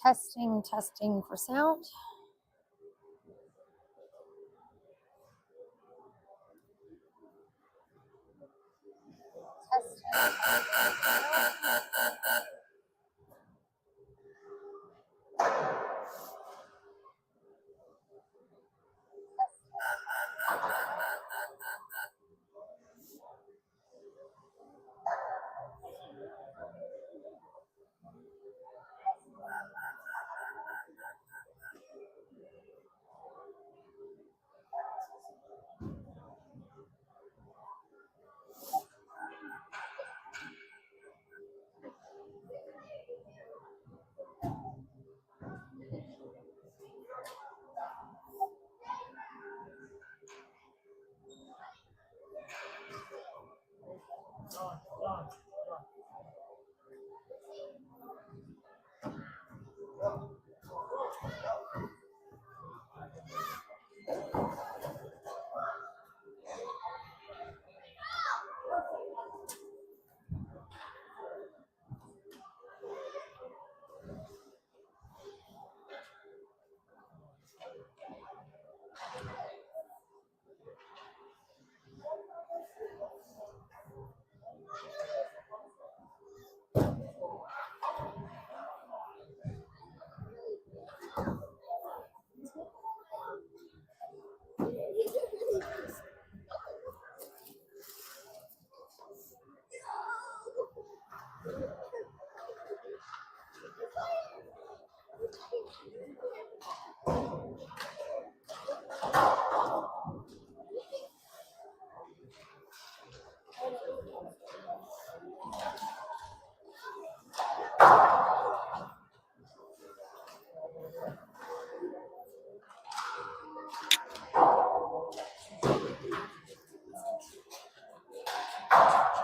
Testing for sound.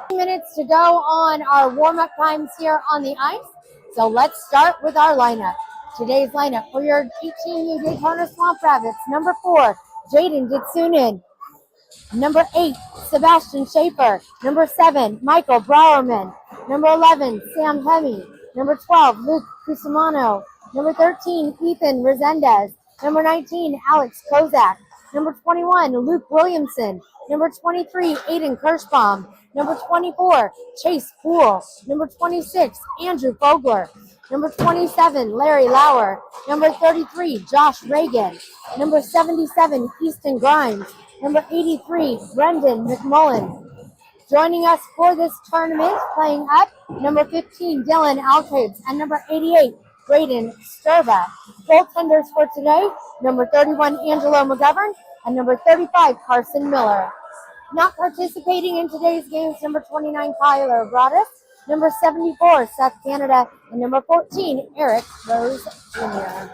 Minutes to go on our warm-up times here on the ice. So let's start with our lineup. Today's lineup for your GTU Daytona Swamp Rabbits. Number 4, Jaden Ditsunin. Number 8, Sebastian Schaefer. Number 7, Michael Browerman. Number 11, Sam Hemme. Number 12, Luke Cusimano. Number 13, Ethan Resendez. Number 19, Alex Kozak. Number 21, Luke Williamson. Number 23, Aiden Kirschbaum. Number 24, Chase Poole. Number 26, Andrew Fogler. Number 27, Larry Lauer. Number 33, Josh Reagan. Number 77, Easton Grimes. Number 83, Brendan McMullen. Joining us for this tournament, playing up, number 15, Dylan Alcades, and number 88, Braden Sturba. Goaltenders for today, number 31, Angelo McGovern, and number 35, Carson Miller. Not participating in today's games, number 29, Kyler Broadus, number 74, Seth Canada, and number 14, Eric Rose Jr.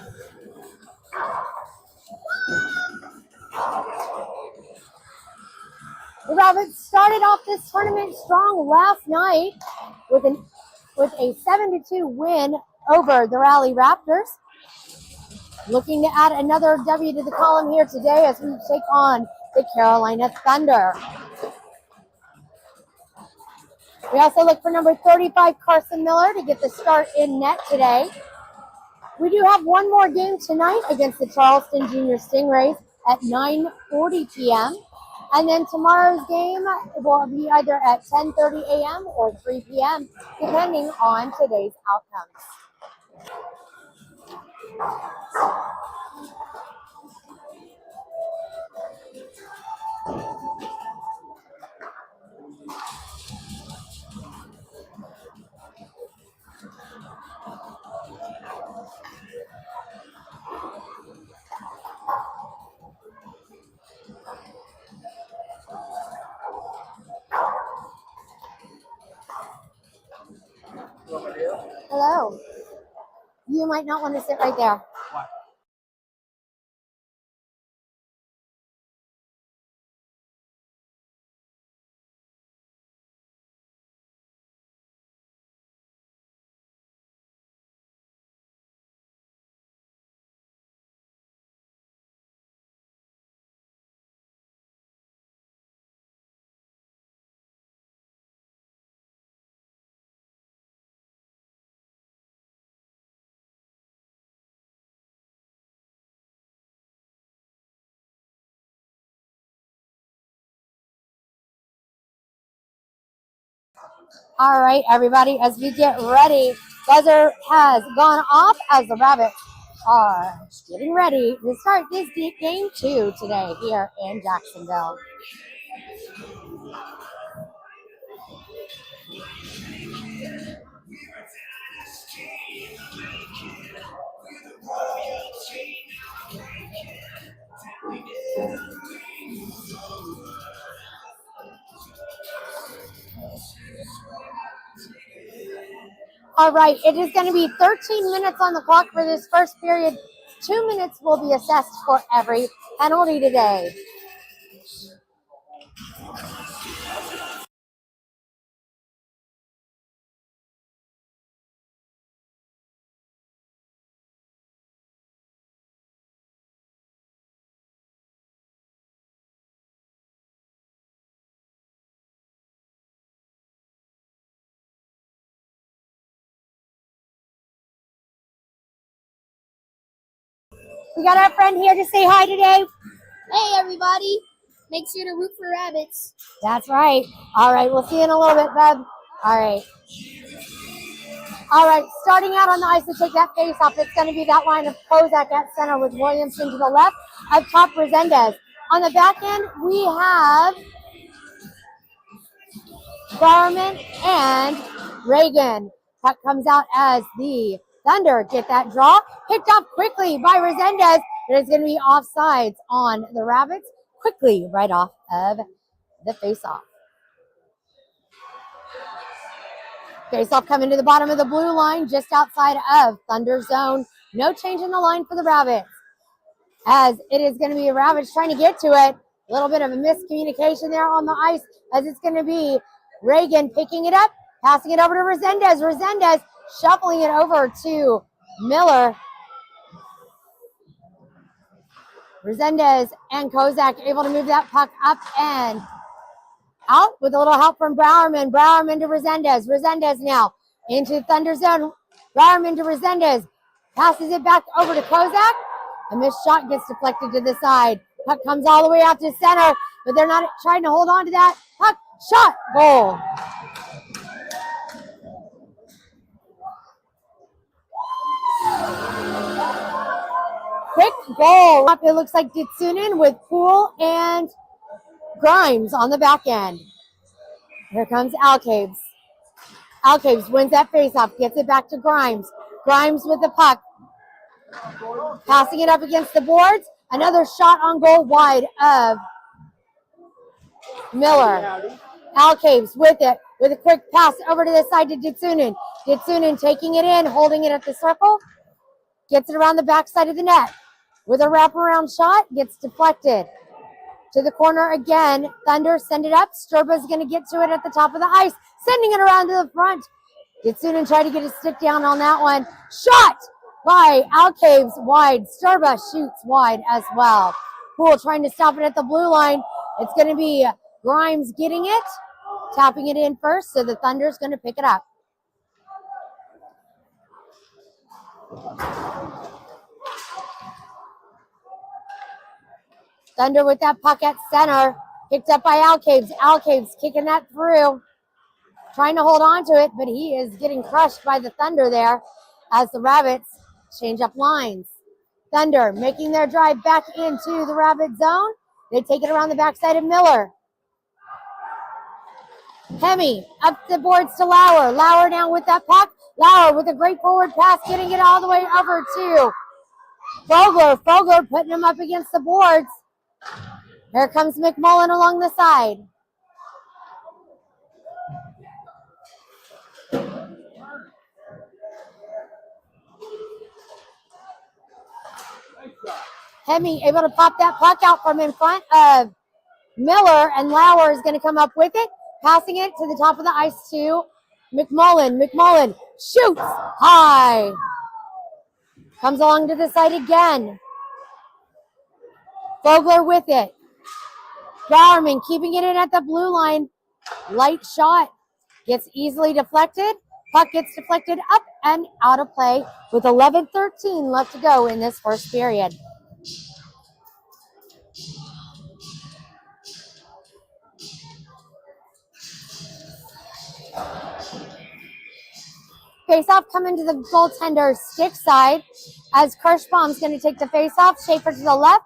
The Rabbits started off this tournament strong last night with a 7-2 win over the Raleigh Raptors. Looking to add another W to the column here today as we take on the Carolina Thunder. We also look for number 35, Carson Miller, to get the start in net today. We do have one more game tonight against the Charleston Junior Stingrays at 9:40 p.m. And then tomorrow's game will be either at 10:30 a.m. or 3 p.m., depending on today's outcomes. Hello. You might not want to sit right there. All right, everybody, as we get ready, buzzer has gone off as the Rabbits are getting ready to start this game 2 today here in Jacksonville. All right, it is going to be 13 minutes on the clock for this first period. 2 minutes will be assessed for every penalty today. We got our friend here to say hi today. Hey, everybody. Make sure to root for Rabbits. That's right. All right, we'll see you in a little bit, bub. All right. All right, starting out on the ice to take that face off, it's going to be that line of Kozak at center with Williamson to the left. Up top, Resendez. On the back end, we have Garman and Reagan. Puck comes out as the Thunder get that draw. Picked up quickly by Resendez, but it's going to be offsides on the Rabbits. Quickly right off of the face-off. Face-off coming to the bottom of the blue line, just outside of Thunder zone. No change in the line for the Rabbits. As it is going to be Rabbits trying to get to it. A little bit of a miscommunication there on the ice, as it's going to be Reagan picking it up, passing it over to Resendez. Resendez shuffling it over to Miller. Resendez and Kozak able to move that puck up and out with a little help from Browerman. Browerman to Resendez. Resendez now into Thunder zone. Browerman to Resendez. Passes it back over to Kozak. A missed shot gets deflected to the side. Puck comes all the way out to center, but they're not trying to hold on to that. Puck, shot, goal. Quick goal. It looks like Ditsunin with Poole and Grimes on the back end. Here comes Alcaves. Alcaves wins that faceoff, gets it back to Grimes. Grimes with the puck. Passing it up against the boards. Another shot on goal wide of Miller. Alcaves with it, with a quick pass over to the side to Ditsunin. Ditsunin taking it in, holding it at the circle. Gets it around the backside of the net. With a wraparound shot, gets deflected. To the corner again. Thunder send it up. Sturba's going to get to it at the top of the ice. Sending it around to the front. Ditsunin tried to get his stick down on that one. Shot by Alcaves wide. Sturba shoots wide as well. Poole trying to stop it at the blue line. It's going to be Grimes getting it. Tapping it in first, so the Thunder's going to pick it up. Thunder with that puck at center. Picked up by Alcaves. Alcaves kicking that through. Trying to hold on to it, but he is getting crushed by the Thunder there as the Rabbits change up lines. Thunder making their drive back into the Rabbit zone. They take it around the backside of Miller. Hemi up the boards to Lauer. Lauer now with that puck. Lauer with a great forward pass, getting it all the way over to Fogler. Fogler putting him up against the boards. Here comes McMullen along the side. Hemi able to pop that puck out from in front of Miller, and Lauer is going to come up with it, passing it to the top of the ice to McMullen. McMullen shoots high. Comes along to the side again. Fogler with it. Bowerman keeping it in at the blue line. Light shot. Gets easily deflected. Puck gets deflected up and out of play with 11:13 left to go in this first period. Face off coming to the goaltender stick side as Kirschbaum's going to take the face off. Schaefer to the left.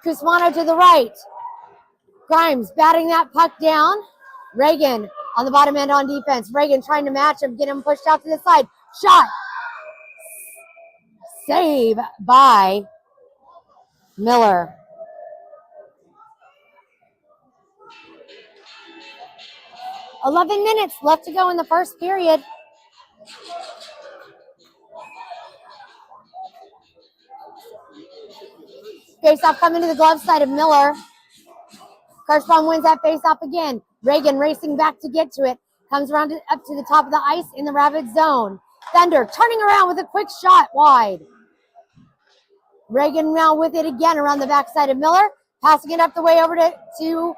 Kusmano to the right. Grimes batting that puck down. Reagan on the bottom end on defense. Reagan trying to match him, get him pushed out to the side. Shot. Save by Miller. "11 minutes left to go in the first period. Face-off coming to the glove side of Miller. Kirschbaum wins that face-off again. Reagan racing back to get to it. Comes around up to the top of the ice in the Rabbit zone. Thunder turning around with a quick shot wide. Reagan now with it again around the backside of Miller. Passing it up the way over to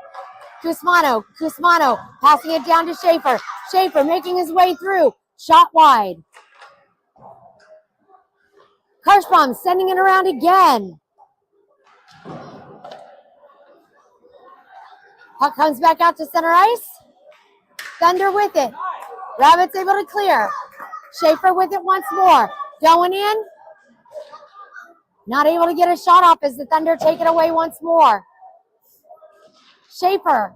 Kusmano. Kusmano passing it down to Schaefer. Schaefer making his way through. Shot wide. Kirschbaum sending it around again. Puck comes back out to center ice. Thunder with it. Rabbits able to clear. Schaefer with it once more. Going in. Not able to get a shot off as the Thunder take it away once more. Schaefer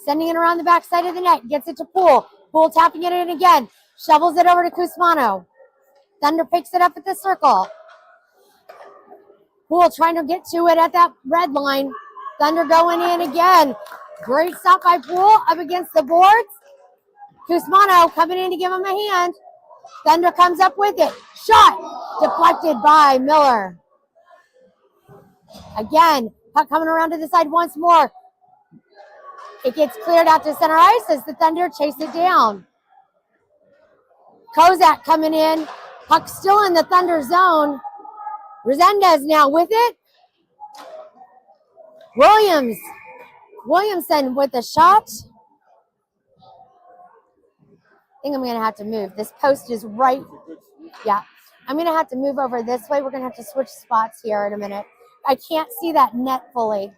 sending it around the backside of the net. Gets it to Poole. Poole tapping it in again. Shovels it over to Kusmano. Thunder picks it up at the circle. Poole trying to get to it at that red line. Thunder going in again. Great stop by Poole up against the boards. Kusmano coming in to give him a hand. Thunder comes up with it. Shot deflected by Miller. Again, puck coming around to the side once more. It gets cleared out to center ice as the Thunder chase it down. Kozak coming in. Puck still in the Thunder zone. Resendez now with it. Williamson with the shot. I think I'm going to have to move. This post is right. Yeah. I'm going to have to move over this way. We're going to have to switch spots here in a minute. I can't see that net fully.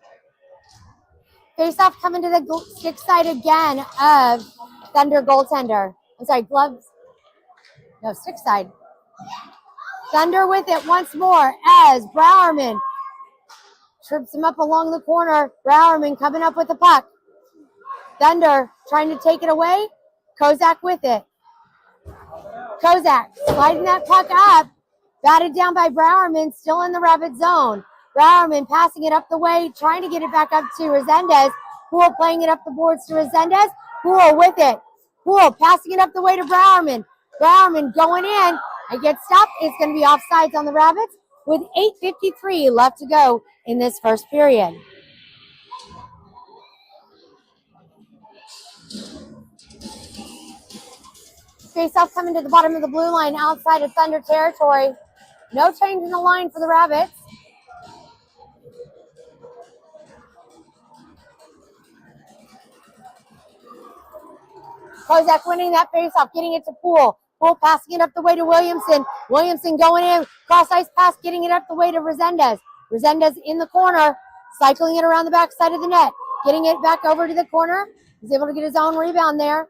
Face-off coming to the stick side again of Thunder goaltender. I'm sorry, gloves. No, stick side. Thunder with it once more as Browerman trips him up along the corner. Browerman coming up with the puck. Thunder trying to take it away. Kozak with it. Kozak sliding that puck up. Batted down by Browerman, still in the Rabbit zone. Browerman passing it up the way, trying to get it back up to Resendez. Poole playing it up the boards to Resendez. Poole with it. Poole passing it up the way to Browerman. Browerman going in. It gets stopped. It's going to be offsides on the Rabbits with 8:53 left to go in this first period. Face-off coming to the bottom of the blue line outside of Thunder territory. No change in the line for the Rabbits. Kozak winning that face-off, getting it to Poole. Poole passing it up the way to Williamson. Williamson going in, cross-ice pass, getting it up the way to Resendez. Resendez in the corner, cycling it around the back side of the net, getting it back over to the corner. He's able to get his own rebound there.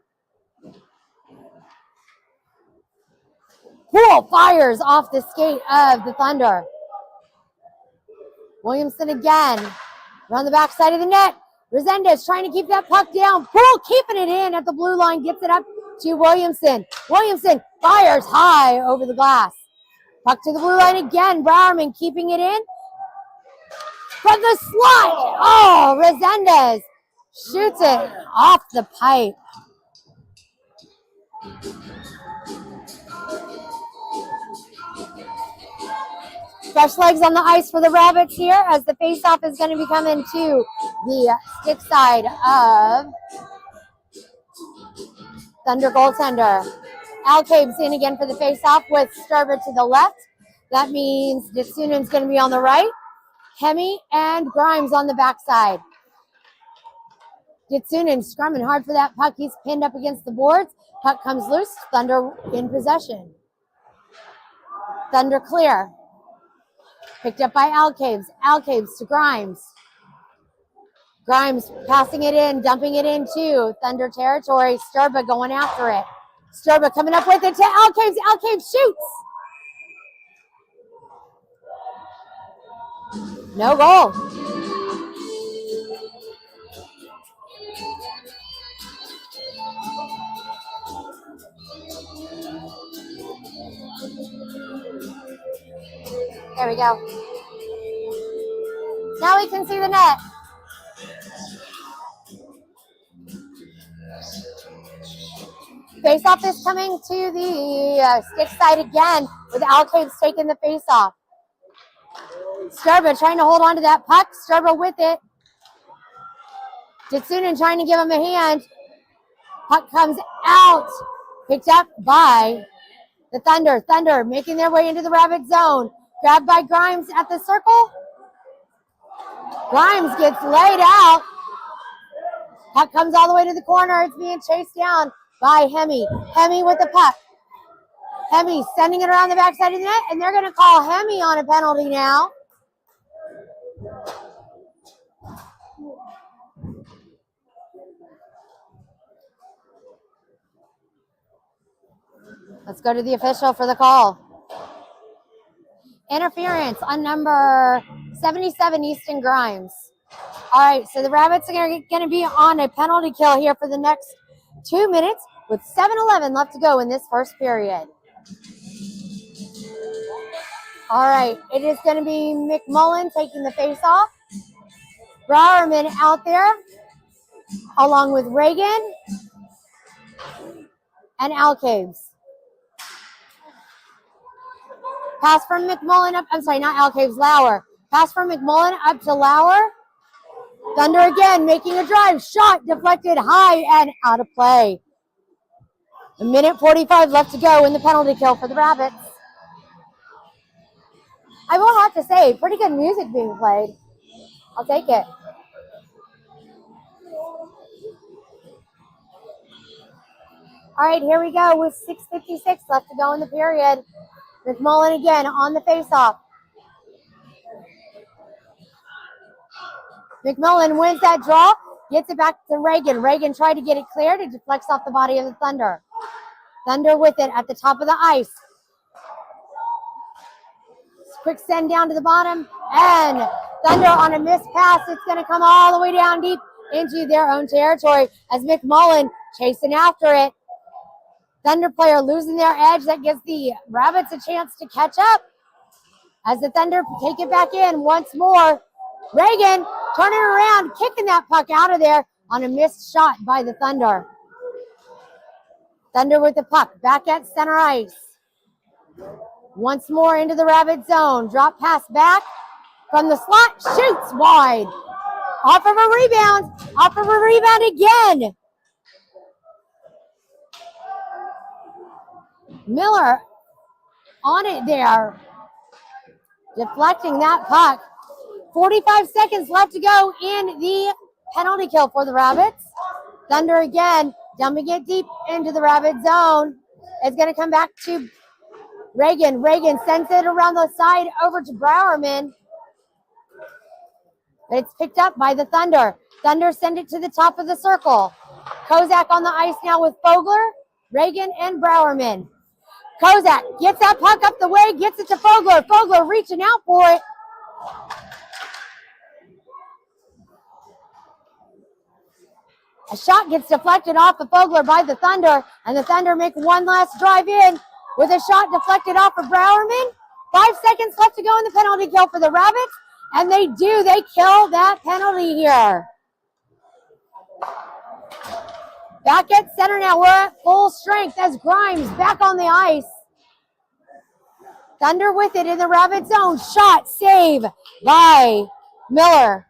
Poole fires off the skate of the Thunder. Williamson again, around the back side of the net. Resendez trying to keep that puck down. Poole keeping it in at the blue line, gets it up to Williamson. Williamson fires high over the glass. Puck to the blue line again. Browerman keeping it in. From the slot. Oh, Resendez shoots it off the pipe. Fresh legs on the ice for the Rabbits here as the face-off is going to be coming to the stick side of Thunder goaltender. Alcabe's in again for the face-off with Sturba to the left. That means Ditsunen's going to be on the right. Hemi and Grimes on the backside. Ditsunen scrumming hard for that puck. He's pinned up against the boards. Puck comes loose. Thunder in possession. Thunder clear. Picked up by Alcaves. Alcaves to Grimes. Grimes passing it in, dumping it into Thunder territory. Sturba going after it. Sturba coming up with it to Alcaves. Alcaves shoots. No goal. There we go. Now we can see the net. Face-off is coming to the stick side again with Alcaves taking the face-off. Sturba trying to hold on to that puck. Sturba with it. Jitsunen trying to give him a hand. Puck comes out. Picked up by the Thunder. Thunder making their way into the Rabbit zone. Grabbed by Grimes at the circle. Grimes gets laid out. Puck comes all the way to the corner. It's being chased down by Hemi. Hemi with the puck. Hemi sending it around the backside of the net, and they're going to call Hemi on a penalty now. Let's go to the official for the call. Interference on number 77, Easton Grimes. All right, so the Rabbits are going to be on a penalty kill here for the next 2 minutes with 7:11 left to go in this first period. All right, it is going to be McMullen taking the face-off. Browerman out there along with Reagan and Alcaves. Pass from McMullen up, I'm sorry, not Alcaves, Lauer. Pass from McMullen up to Lauer. Thunder again making a drive. Shot deflected high and out of play. 1:45 left to go in the penalty kill for the Rabbits. I will have to say, pretty good music being played. I'll take it. All right, here we go with 6:56 left to go in the period. McMullen again on the faceoff. McMullen wins that draw, gets it back to Reagan. Reagan tried to get it cleared. It deflects off the body of the Thunder. Thunder with it at the top of the ice. Quick send down to the bottom, and Thunder on a missed pass. It's going to come all the way down deep into their own territory as McMullen chasing after it. Thunder player losing their edge. That gives the Rabbits a chance to catch up as the Thunder take it back in once more. Reagan turning around, kicking that puck out of there on a missed shot by the Thunder. Thunder with the puck back at center ice. Once more into the Rabbit zone. Drop pass back from the slot. Shoots wide. Off of a rebound. Off of a rebound again. Miller on it there. Deflecting that puck. 45 seconds left to go in the penalty kill for the Rabbits. Thunder again, dumping it deep into the Rabbit zone. It's going to come back to Reagan. Reagan sends it around the side over to Browerman. It's picked up by the Thunder. Thunder send it to the top of the circle. Kozak on the ice now with Fogler, Reagan, and Browerman. Kozak gets that puck up the way, gets it to Fogler. Fogler reaching out for it. A shot gets deflected off of Fogler by the Thunder, and the Thunder make one last drive in with a shot deflected off of Browerman. 5 seconds left to go in the penalty kill for the Rabbits, and they do. They kill that penalty here. Back at center now. We're at full strength as Grimes back on the ice. Thunder with it in the Rabbit zone. Shot, save by Miller.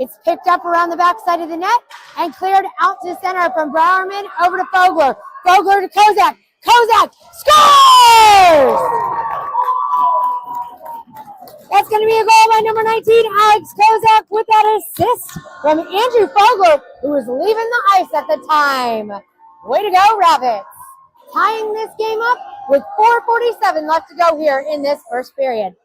It's picked up around the backside of the net and cleared out to center from Browerman over to Fogler. Fogler to Kozak. Kozak scores! That's going to be a goal by number 19, Alex Kozak, with that assist from Andrew Fogler, who was leaving the ice at the time. Way to go, Rabbits. Tying this game up with 4:47 left to go here in this first period.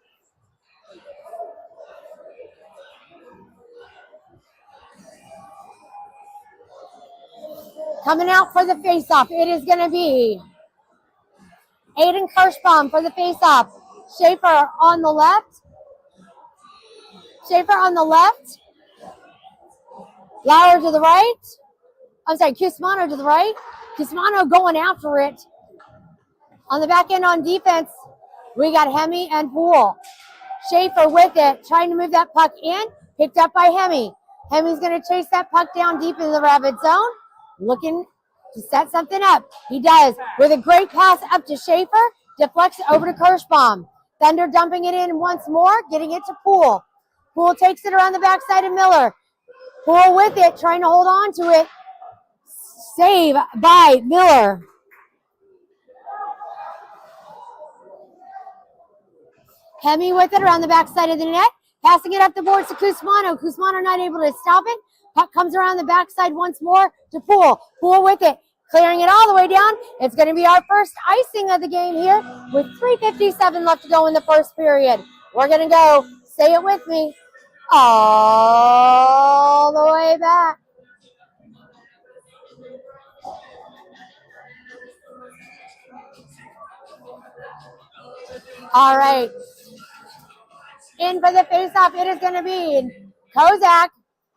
Coming out for the face-off, it is going to be Aiden Kirschbaum for the face-off. Schaefer on the left. Lauer to the right. I'm sorry, Cusmano to the right. Cusmano going after it. On the back end on defense, we got Hemi and Poole. Schaefer with it, trying to move that puck in. Picked up by Hemi. Hemi's going to chase that puck down deep in the Rabbit zone. Looking to set something up. He does. With a great pass up to Schaefer. Deflects over to Kirschbaum. Thunder dumping it in once more. Getting it to Poole. Poole takes it around the backside of Miller. Poole with it. Trying to hold on to it. Save by Miller. Hemi with it around the backside of the net. Passing it up the boards to Cusmano. Cusmano not able to stop it. Puck comes around the backside once more to Poole. Poole with it. Clearing it all the way down. It's going to be our first icing of the game here with 3:57 left to go in the first period. We're going to go, say it with me, all the way back. All right. In for the face-off, it is going to be Kozak.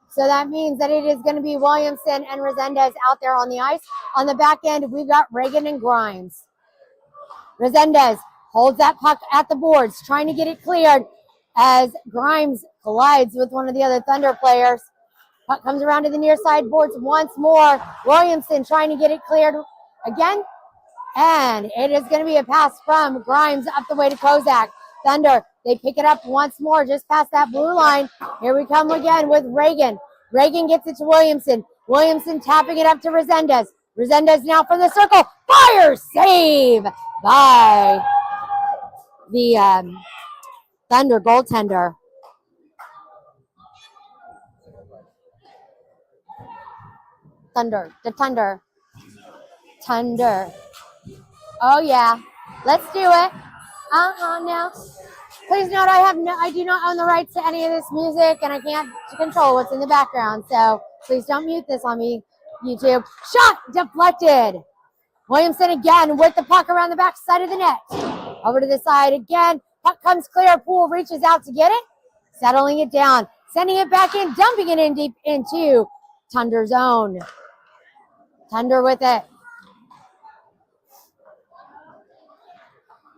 So that means that it is going to be Williamson and Resendez out there on the ice. On the back end, we've got Reagan and Grimes. Resendez holds that puck at the boards, trying to get it cleared as Grimes collides with one of the other Thunder players. Puck comes around to the near side boards once more. Williamson trying to get it cleared again. And it is going to be a pass from Grimes up the way to Kozak. Thunder, they pick it up once more just past that blue line. Here we come again with Reagan. Reagan gets it to Williamson. Williamson tapping it up to Resendez. Resendez now from the circle. Fire! Save by the Thunder goaltender. Thunder. Oh yeah. Let's do it. Now. Please note I do not own the rights to any of this music, and I can't control what's in the background. So please don't mute this on me, YouTube. Shot deflected. Williamson again with the puck around the back side of the net. Over to the side again. Puck comes clear. Poole reaches out to get it. Settling it down. Sending it back in. Dumping it in deep into Thunder zone. Thunder with it.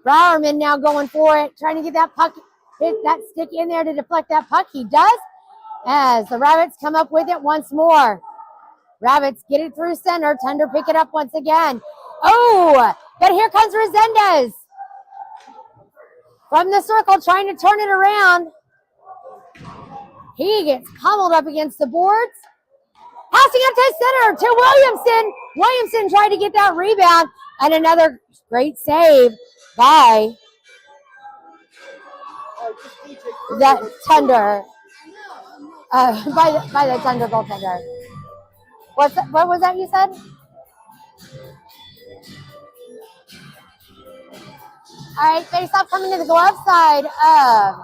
Browerman now going for it, trying to get that puck, hit that stick in there to deflect that puck. He does, as the Rabbits come up with it once more. Rabbits get it through center. Thunder pick it up once again. Oh, but here comes Resendez. From the circle, trying to turn it around. He gets pummeled up against the boards. Passing up to center to Williamson. Williamson tried to get that rebound, and another great save by the Thunder, by the Thunder goaltender. What was that you said? All right, face-off coming to the glove side of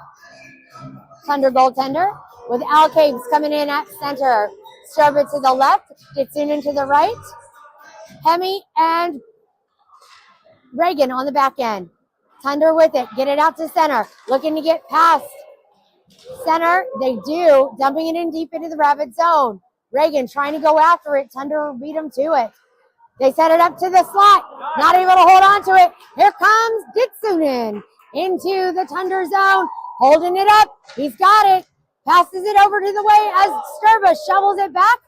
Thunder goaltender with Al Caves coming in at center. Sturba to the left, Ditsunin to the right. Hemi and Reagan on the back end. Thunder with it. Get it out to center. Looking to get past center. They do. Dumping it in deep into the Rabbit zone. Reagan trying to go after it. Thunder beat him to it. They set it up to the slot. Not able to hold on to it. Here comes Ditsunin into the Thunder zone. Holding it up. He's got it. Passes it over to the way as Sturba shovels it back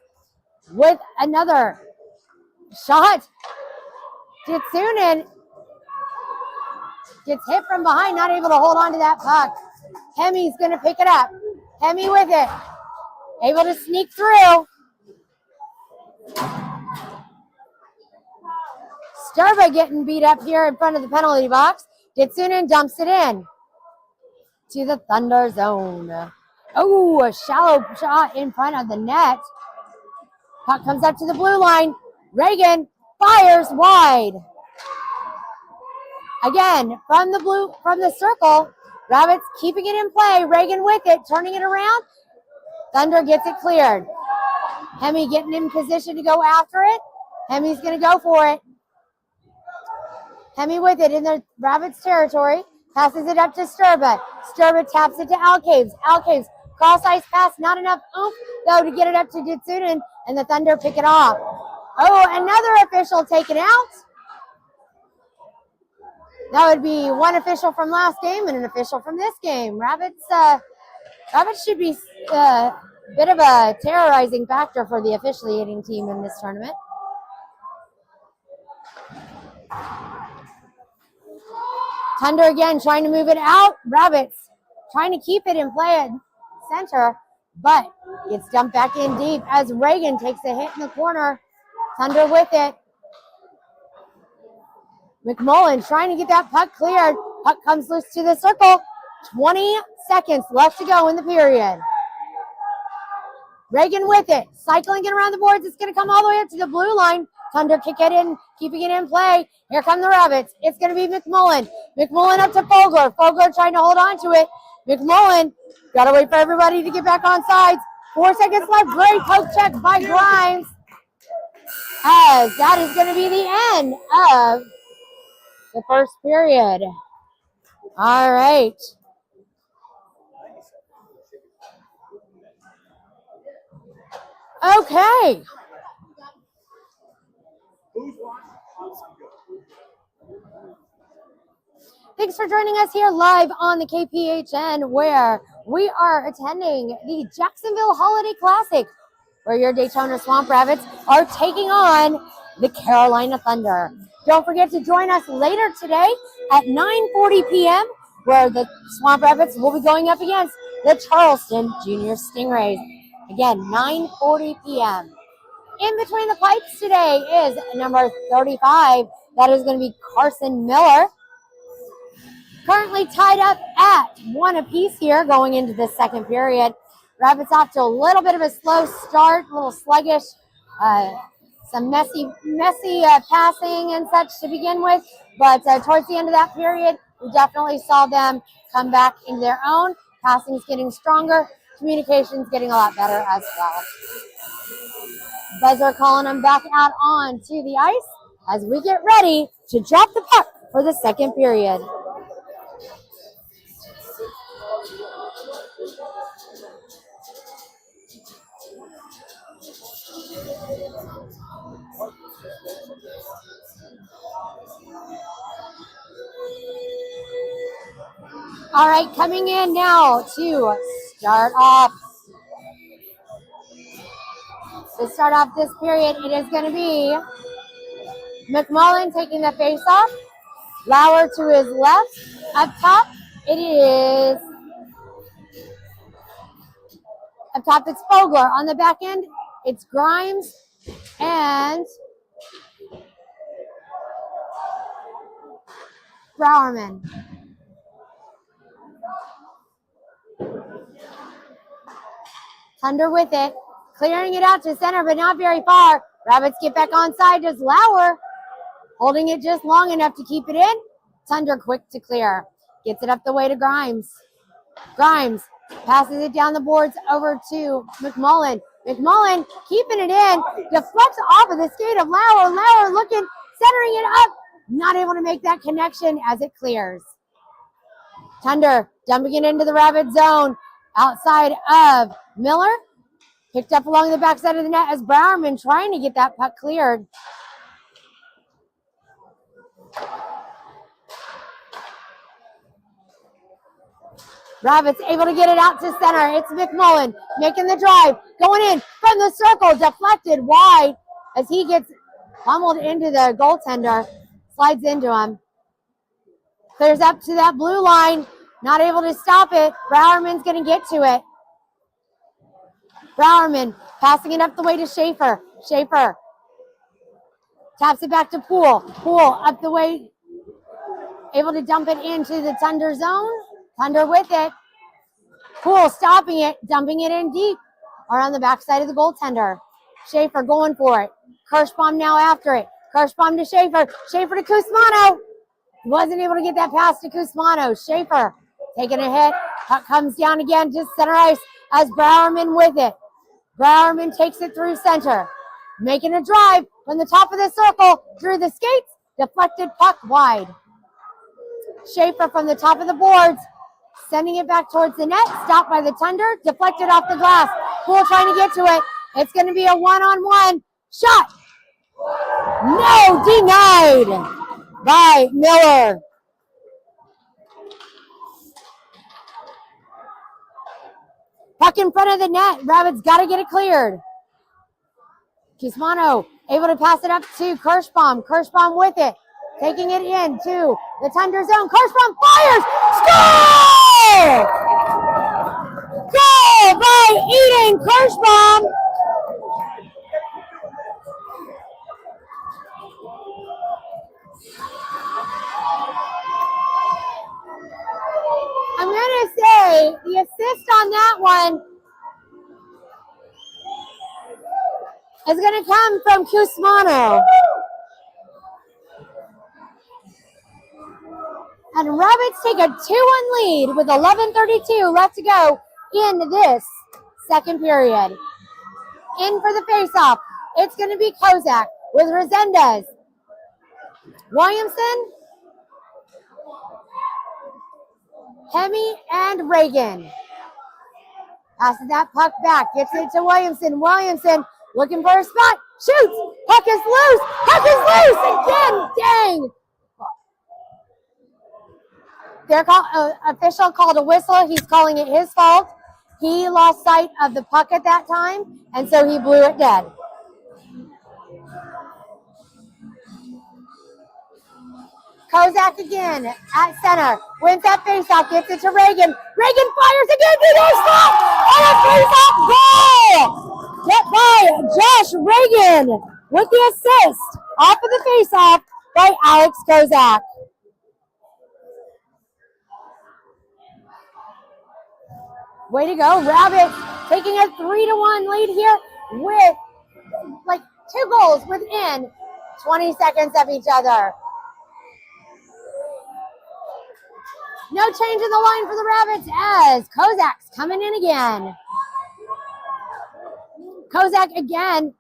with another shot. Ditsunin gets hit from behind, not able to hold on to that puck. Hemi's going to pick it up. Hemi with it. Able to sneak through. Sturba getting beat up here in front of the penalty box. Ditsunin dumps it in to the Thunder zone. Oh, a shallow shot in front of the net. Puck comes up to the blue line. Reagan fires wide. Again, from the circle, Rabbits keeping it in play. Reagan with it, turning it around. Thunder gets it cleared. Hemi getting in position to go after it. Hemi's going to go for it. Hemi with it in the Rabbits territory. Passes it up to Sturba. Sturba taps it to Alcaves. Alcaves, cross ice pass, not enough oomph, though, to get it up to Ditsunin, and the Thunder pick it off. Oh, another official taken out. That would be one official from last game and an official from this game. Rabbits should be a bit of a terrorizing factor for the officiating team in this tournament. Thunder again trying to move it out. Rabbits trying to keep it in play at center, but gets dumped back in deep as Reagan takes a hit in the corner. Thunder with it. McMullen trying to get that puck cleared. Puck comes loose to the circle. 20 seconds left to go in the period. Reagan with it. Cycling it around the boards. It's going to come all the way up to the blue line. Thunder kick it in, keeping it in play. Here come the Rabbits. It's going to be McMullen. McMullen up to Fogler. Fogler trying to hold on to it. McMullen, got to wait for everybody to get back on sides. 4 seconds left. Great poke check by Grimes. As that is going to be the end of the first period. All right. Okay. Thanks for joining us here live on the KPHN, where we are attending the Jacksonville Holiday Classic, where your Daytona Swamp Rabbits are taking on the Carolina Thunder. Don't forget to join us later today at 9:40 p.m., where the Swamp Rabbits will be going up against the Charleston Junior Stingrays. Again, 9:40 p.m. In between the pipes today is number 35. That is going to be Carson Miller. Currently tied up at 1 apiece here going into the second period. Rabbits off to a little bit of a slow start, a little sluggish, some messy passing and such to begin with. But towards the end of that period, we definitely saw them come back into their own. Passing's getting stronger. Communication's getting a lot better as well. Buzzer calling them back out on to the ice as we get ready to drop the puck for the second period. All right, coming in now to start off. To start off this period, it is going to be McMullen taking the face-off. Lauer to his left. Up top, it is... Up top, it's Fogler. On the back end, it's Grimes and Browerman. Thunder with it. Clearing it out to center, but not very far. Rabbits get back on side. Does Lauer. Holding it just long enough to keep it in. Thunder quick to clear. Gets it up the way to Grimes. Grimes passes it down the boards over to McMullen. McMullen keeping it in. Deflects off of the skate of Lauer. Lauer looking, centering it up. Not able to make that connection as it clears. Thunder dumping it into the Rabbit zone. Outside of Miller. Picked up along the backside of the net as Browerman trying to get that puck cleared. Rabbits able to get it out to center. It's McMullen making the drive. Going in from the circle. Deflected wide as he gets pummeled into the goaltender. Slides into him. Clears up to that blue line. Not able to stop it. Browerman's going to get to it. Browerman passing it up the way to Schaefer. Schaefer taps it back to Poole. Poole up the way. Able to dump it into the Thunder zone. Thunder with it. Poole stopping it. Dumping it in deep. Around the backside of the goaltender. Schaefer going for it. Kirschbaum now after it. Kirschbaum to Schaefer. Schaefer to Kusmano. Wasn't able to get that pass to Kusmano. Schaefer taking a hit. Puck comes down again to center ice as Browerman with it. Browerman takes it through center. Making a drive. from the top of the circle through the skates, deflected puck wide. Schaefer from the top of the boards, sending it back towards the net, stopped by the Thunder, deflected off the glass. Poole trying to get to it. It's going to be a one-on-one shot. No, denied by Miller. Puck in front of the net. Rabbits got to get it cleared. Kismano able to pass it up to Kirschbaum. Kirschbaum with it. Taking it in to the Thunder zone. Kirschbaum fires! Score! Goal by Eden Kirschbaum! I'm going to say the assist on that one is going to come from Cusmano. And Rabbits take a 2-1 lead with 11:32 left to go in this second period. In for the faceoff, it's going to be Kozak with Resendez. Williamson, Hemi, and Reagan. Passes that puck back, gets it to Williamson. Williamson looking for a spot, shoots, puck is loose again, dang. Their official called a whistle. He's calling it his fault. He lost sight of the puck at that time, and so he blew it dead. Kozak again at center. Wins that faceoff, gets it to Reagan. Reagan fires again to their stop! And a faceoff goal! Get by Josh Reagan with the assist off of the faceoff by Alex Kozak. Way to go, Rabbits taking a 3-1 lead here with like 2 goals within 20 seconds of each other. No change in the line for the Rabbits as Kozak's coming in again. Kozak again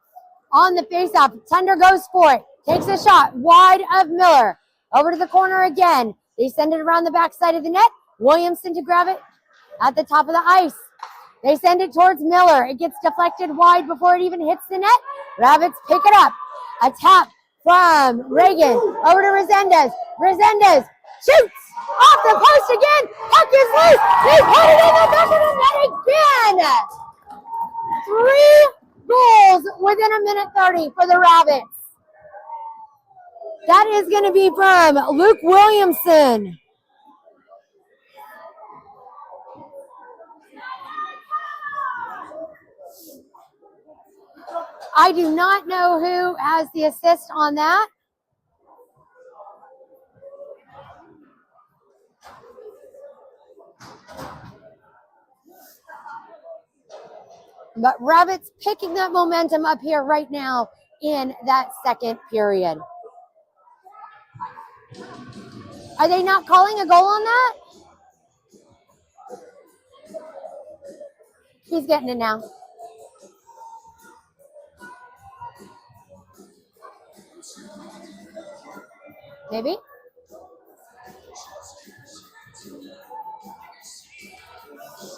on the faceoff. Thunder goes for it. Takes a shot wide of Miller. Over to the corner again. They send it around the backside of the net. Williamson to grab it at the top of the ice. They send it towards Miller. It gets deflected wide before it even hits the net. Rabbits pick it up. A tap from Reagan. Over to Resendez. Resendez shoots off the post again. Puck is loose. They put it in the back of the net again. 3 goals within a minute 30 for the Rabbits. That is going to be from Luke Williamson. I do not know who has the assist on that. But Rabbits picking that momentum up here right now in that second period. Are they not calling a goal on that? He's getting it now. Maybe?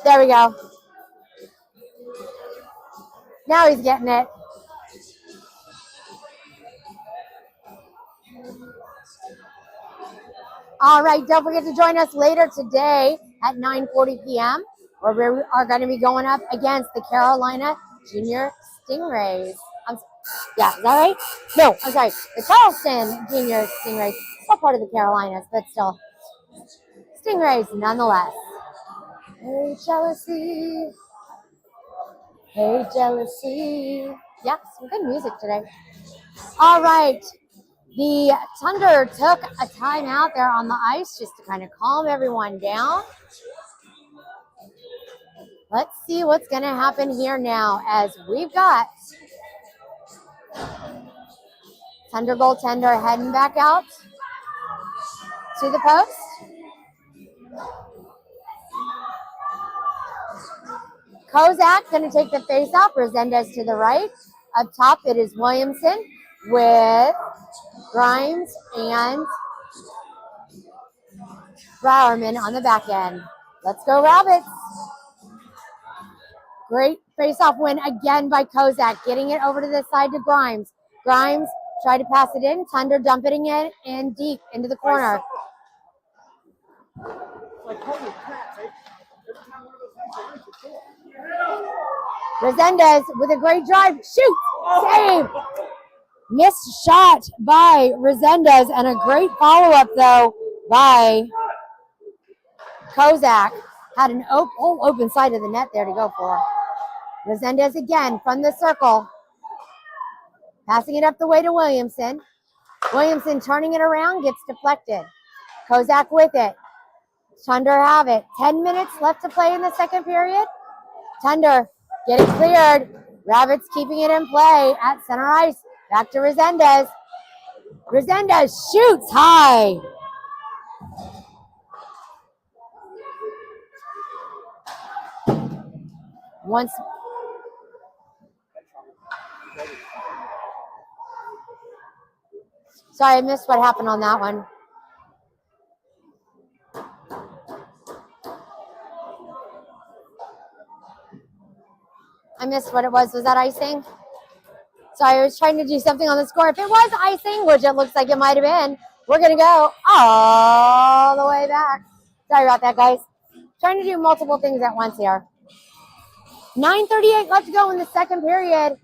There we go. Now he's getting it. All right, don't forget to join us later today at 9:40 p.m. where we are going to be going up against the Carolina Junior Stingrays. Yeah, is that right? No, I'm sorry. The Charleston Junior Stingrays. Still part of the Carolinas, but still Stingrays nonetheless. Hey, jealousy. Hey, jealousy. Yeah, some good music today. All right. The Thunder took a timeout there on the ice just to kind of calm everyone down. Let's see what's going to happen here now as we've got Thunder goaltender heading back out to the post. Kozak going to take the face-off. Resendez to the right. Up top, it is Williamson. with Grimes and Browerman on the back end. Let's go, Rabbits. Great face-off win again by Kozak, getting it over to the side to Grimes. Grimes tried to pass it in. Thunder dumping it in deep into the corner. Resendez with a great drive. Shoot! Save! Missed shot by Resendez and a great follow-up, though, by Kozak. Had an whole open side of the net there to go for. Resendez again from the circle. Passing it up the way to Williamson. Williamson turning it around, gets deflected. Kozak with it. Thunder have it. 10 minutes left to play in the second period. Thunder get it cleared. Rabbits keeping it in play at center ice. Back to Resendez. Resendez shoots high. Once. Sorry, I missed what happened on that one. I missed what it was. Was that icing? Sorry, I was trying to do something on the score. If it was icing, which it looks like it might have been, we're going to go all the way back. Sorry about that, guys. Trying to do multiple things at once here. 9:38 left to go in the second period.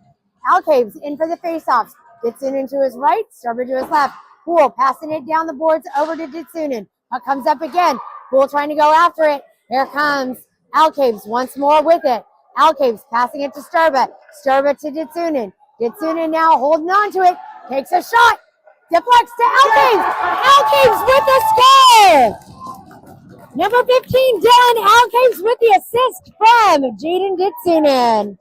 Alcaves in for the faceoffs. Ditsunen to his right, Sturber to his left. Poole passing it down the boards over to Ditsunen. Puck comes up again. Poole trying to go after it. Here comes Alcaves once more with it. Alcaves passing it to Sturba. Sturba to Ditsunen. Ditsunen now holding on to it. Takes a shot. Deflects to Alcaves. Alcaves with the score. Number 15, Dylan Alcaves with the assist from Jaden Ditsunen.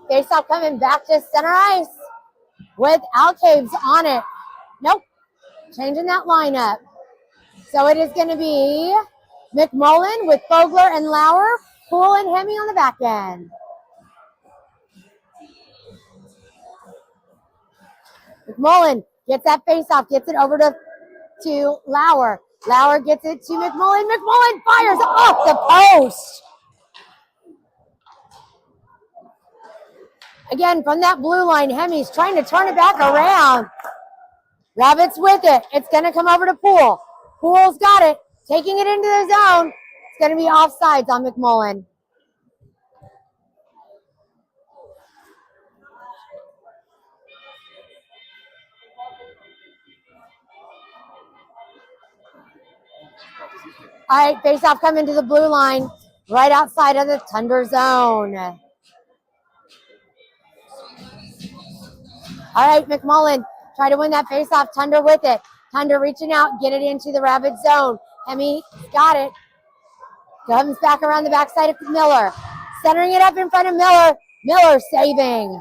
Faceoff coming back to center ice with Alcaves on it. Nope. Changing that lineup. So it is going to be McMullen with Fogler and Lauer, Poole and Hemme on the back end. McMullen gets that faceoff, gets it over to Lauer. Lauer gets it to McMullen. McMullen fires off the post. Again, from that blue line, Hemme's trying to turn it back around. Rabbits with it. It's going to come over to Poole. Poole's got it. Taking it into the zone. It's going to be offsides on McMullen. All right, face-off coming to the blue line, right outside of the Thunder zone. All right, McMullen, try to win that face-off. Thunder with it. Thunder reaching out, get it into the Rabbit zone. Hemme got it. Comes back around the backside of Miller. Centering it up in front of Miller. Miller saving.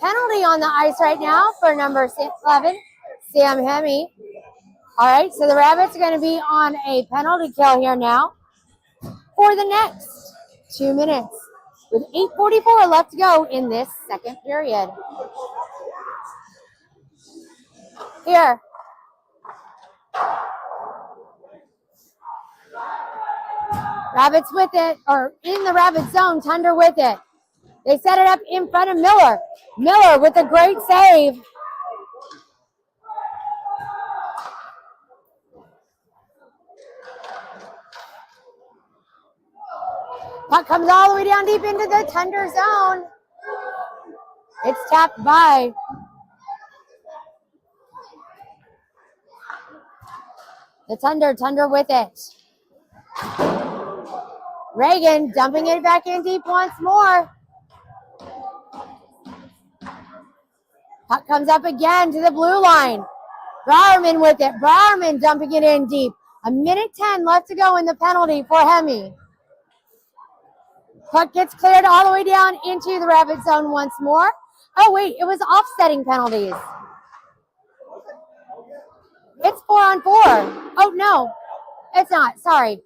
Penalty on the ice right now for number 11, Sam Hemme. All right, so the Rabbits are going to be on a penalty kill here now for the next 2 minutes with 8:44 left to go in this second period. Here. Rabbits with it, or in the Rabbit zone, Thunder with it. They set it up in front of Miller. Miller with a great save. Puck comes all the way down deep into the Thunder zone. It's tapped by the Thunder. Thunder with it. Reagan dumping it back in deep once more. Puck comes up again to the blue line. Browerman with it. Browerman dumping it in deep. 1:10 left to go in the penalty for Hemi. Puck gets cleared all the way down into the Rabbit zone once more. Oh, wait, it was offsetting penalties. It's 4-on-4. Oh, no, it's not. Sorry.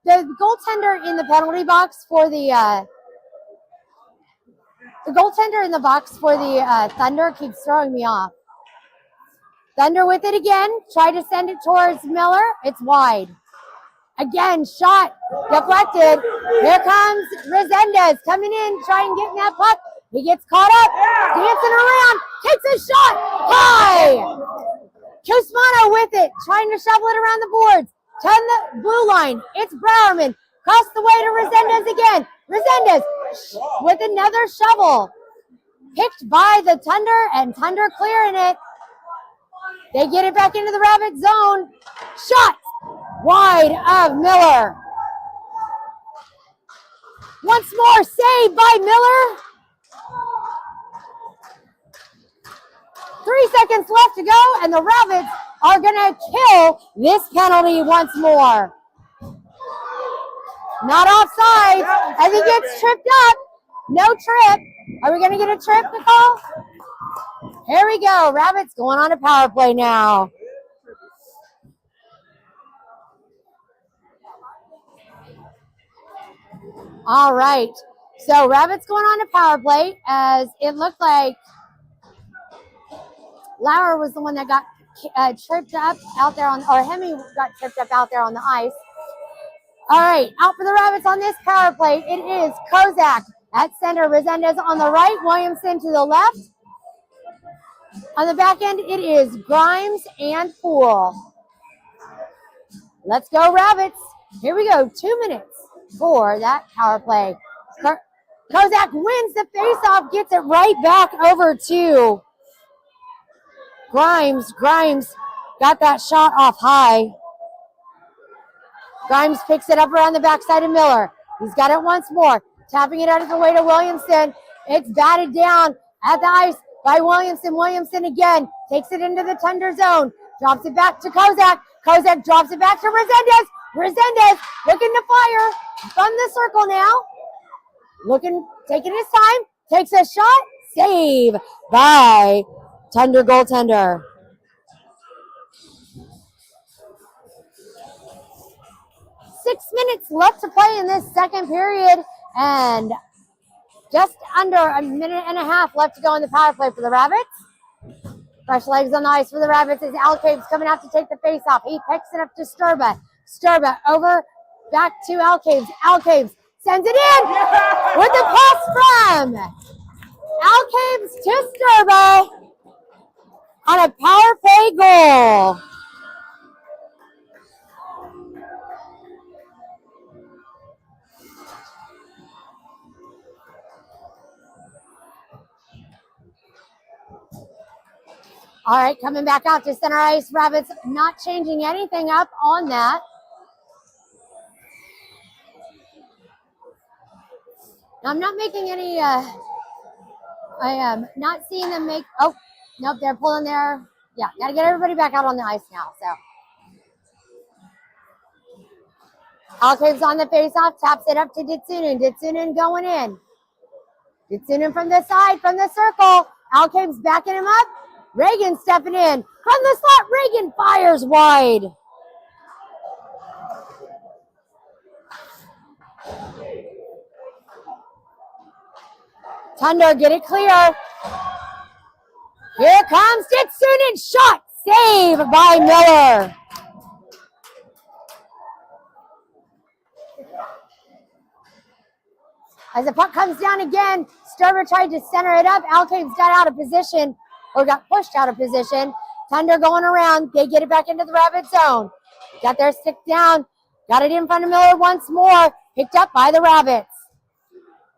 The goaltender in the penalty box for the Thunder keeps throwing me off. Thunder with it again. Try to send it towards Miller. It's wide. Again, shot deflected. Here comes Resendez coming in, trying to get in that puck. He gets caught up, dancing around, takes a shot high. Cusmano with it, trying to shovel it around the boards. To the blue line. It's Browerman. Cross the way to Resendez again. Resendez with another shovel. Picked by the Thunder, and Thunder clearing it. They get it back into the Rabbit zone. Shot wide of Miller. Once more, saved by Miller. 3 seconds left to go, and the Rabbits are going to kill this penalty once more. Not offside as he gets tripped up. No trip. Are we going to get a trip, Nicole? Here we go. Rabbits going on a power play now. All right. So Rabbits going on a power play as it looked like Lauer was the one that got tripped up out there on, or Hemi got tripped up out there on the ice. All right, out for the Rabbits on this power play. It is Kozak at center, Resendez on the right, Williamson to the left. On the back end, it is Grimes and Poole. Let's go, Rabbits. Here we go, 2 minutes for that power play. Kozak wins the faceoff, gets it right back over to Grimes. Grimes got that shot off high. Grimes picks it up around the backside of Miller. He's got it once more. Tapping it out of the way to Williamson. It's batted down at the ice by Williamson. Williamson again takes it into the Thunder zone. Drops it back to Kozak. Kozak drops it back to Resendez. Resendez looking to fire from the circle now. Taking his time. Takes a shot. Save by Thunder goaltender. Six minutes left to play in this second period, and just under a minute and a half left to go in the power play for the Rabbits. Fresh legs on the ice for the Rabbits as Alcaves coming out to take the face off. He picks it up to Sturba. Sturba over back to Alcaves. Alcaves sends it in with the pass from Alcaves to Sturba on a power play goal. All right, coming back out to center ice. Rabbits not changing anything up on that. Now, I'm not making any, I am not seeing them make, oh, nope, they're pulling their, yeah, got to get everybody back out on the ice now, so. Alcaves on the faceoff, taps it up to Ditsunen. Ditsunen going in. Ditsunen from the side, from the circle. Alcaves backing him up. Reagan stepping in. From the slot, Reagan fires wide. Thunder, get it clear. Here comes Ditsunen. Shot. Save by Miller. As the puck comes down again, Sturber tried to center it up. Alcaves got out of position, or got pushed out of position. Thunder going around. They get it back into the Rabbit zone. Got their stick down. Got it in front of Miller once more. Picked up by the Rabbits.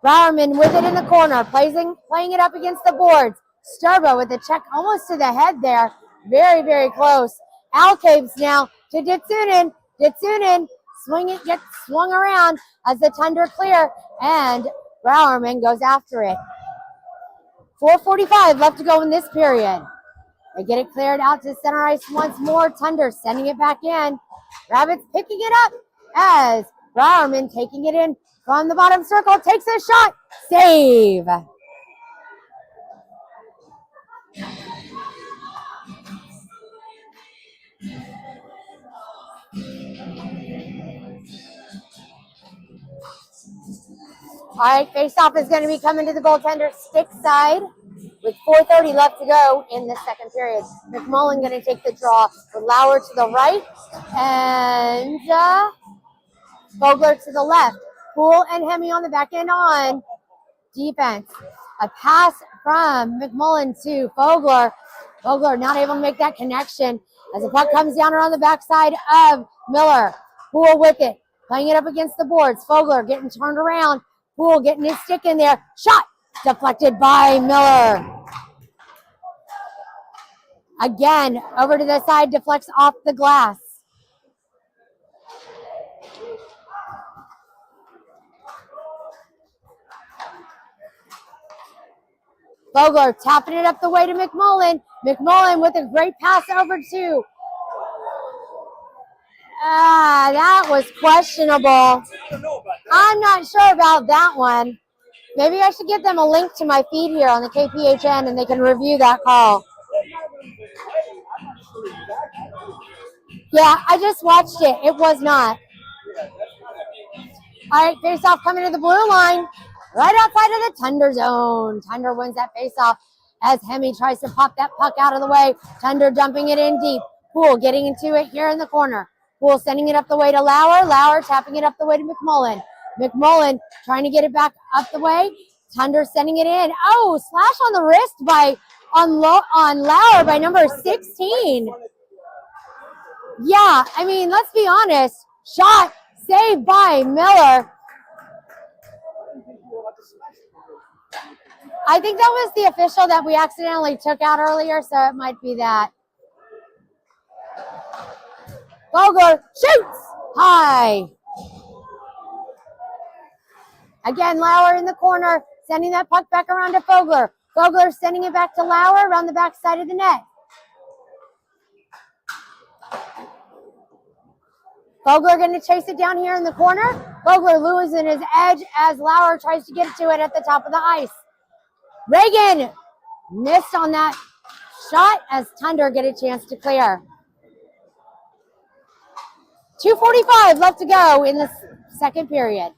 Browerman with it in the corner. Playing it up against the boards. Sturbo with a check almost to the head there. Very, very close. Alcaves now to Ditsunen. Ditsunen gets swung around as the Thunder clear, and Bowerman goes after it. 4:45 left to go in this period. They get it cleared out to center ice once more. Thunder sending it back in. Rabbits picking it up as Bowerman taking it in from the bottom circle, takes a shot. Save. All right, face-off is going to be coming to the goaltender stick side with 4:30 left to go in the second period. McMullen going to take the draw with Lauer to the right and Vogler to the left. Poole and Hemi on the back end on defense. A pass from McMullen to Vogler. Vogler not able to make that connection as the puck comes down around the backside of Miller. Poole with it, playing it up against the boards. Vogler getting turned around. Poole getting his stick in there. Shot deflected by Miller. Again, over to the side, deflects off the glass. Vogler tapping it up the way to McMullen. McMullen with a great pass over to. That was questionable. I'm not sure about that one. Maybe I should give them a link to my feed here on the KPHN and they can review that call. Yeah, I just watched it. It was not. All right, face-off coming to the blue line. Right outside of the Thunder zone. Thunder wins that face-off as Hemi tries to pop that puck out of the way. Thunder dumping it in deep. Poole getting into it here in the corner. Poole sending it up the way to Lauer. Lauer tapping it up the way to McMullen. McMullen trying to get it back up the way. Thunder sending it in. Oh, slash on the wrist on Lauer by number 16. Yeah, I mean, let's be honest. Shot saved by Miller. I think that was the official that we accidentally took out earlier, so it might be that. Vogler shoots high. Again, Lauer in the corner, sending that puck back around to Vogler. Vogler sending it back to Lauer around the back side of the net. Vogler going to chase it down here in the corner. Vogler losing his edge as Lauer tries to get to it at the top of the ice. Reagan missed on that shot as Thunder get a chance to clear. 2:45 left to go in the second period.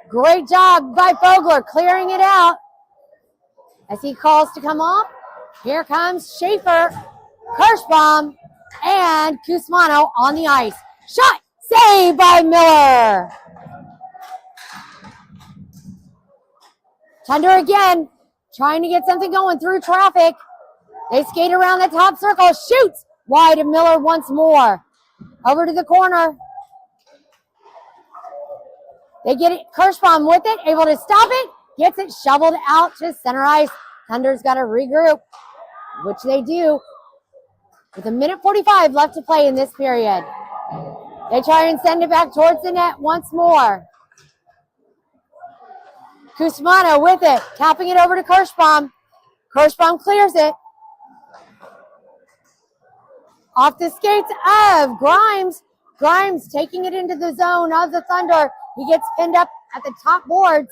Great job by Vogler clearing it out as he calls to come off. Here comes Schaefer, Kirschbaum, and Kusmano on the ice. Shot saved by Miller. Thunder again, trying to get something going through traffic. They skate around the top circle, shoots wide of Miller once more. Over to the corner. They get it, Kirschbaum with it, able to stop it, gets it shoveled out to center ice. Thunder's got to regroup, which they do. With 1:45 left to play in this period. They try and send it back towards the net once more. Kusmano with it, tapping it over to Kirschbaum. Kirschbaum clears it. Off the skates of Grimes. Grimes taking it into the zone of the Thunder. He gets pinned up at the top boards.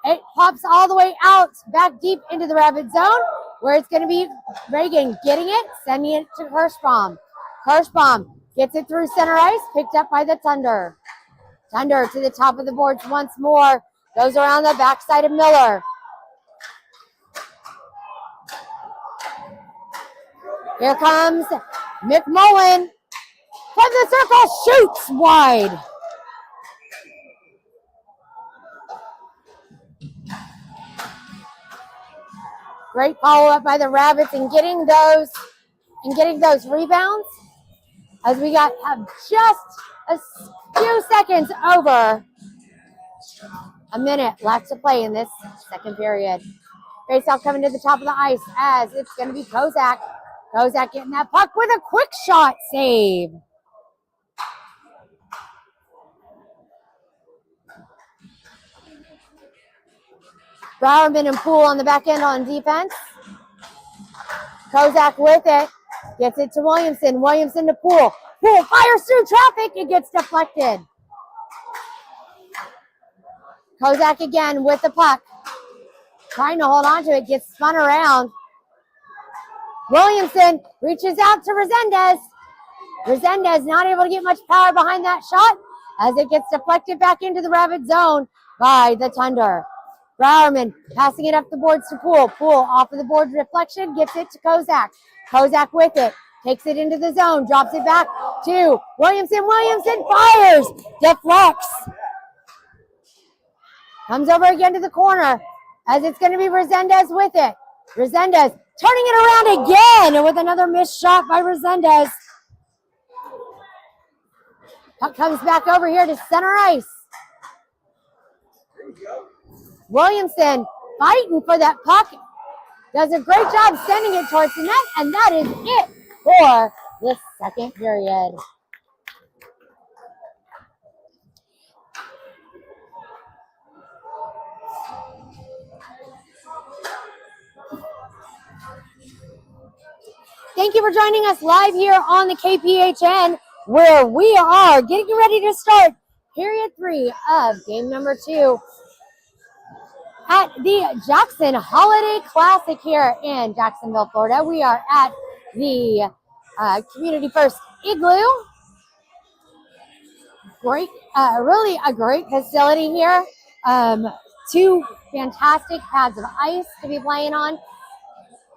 It pops all the way out, back deep into the Rabbit zone, where it's going to be Reagan getting it, sending it to Kirschbaum. Kirschbaum gets it through center ice, picked up by the Thunder. Thunder to the top of the boards once more. Goes around the backside of Miller. Here comes McMullen. From the circle, shoots wide. Great follow-up by the Rabbits in getting those rebounds. As we have just a few seconds over a minute left to play in this second period. Faceoff coming to the top of the ice as it's going to be Kozak. Kozak getting that puck with a quick shot save. Bowerman and Poole on the back end on defense. Kozak with it. Gets it to Williamson. Williamson to Poole. Poole fires through traffic. It gets deflected. Kozak again with the puck. Trying to hold on to it. Gets spun around. Williamson reaches out to Resendez. Resendez not able to get much power behind that shot as it gets deflected back into the Rabbit zone by the Thunder. Bowerman passing it up the boards to Poole. Poole off of the board deflection, gets it to Kozak. Kozak with it, takes it into the zone, drops it back to Williamson. Williamson fires, deflects. Comes over again to the corner as it's going to be Resendez with it. Resendez turning it around again with another missed shot by Resendez. Puck comes back over here to center ice. Williamson fighting for that puck. Does a great job sending it towards the net, and that is it for the second period. Thank you for joining us live here on the KPHN, where we are getting ready to start period 3 of game number 2 at the Jackson Holiday Classic here in Jacksonville, Florida. We are at the Community First Igloo. Great, really a great facility here. 2 fantastic pads of ice to be playing on.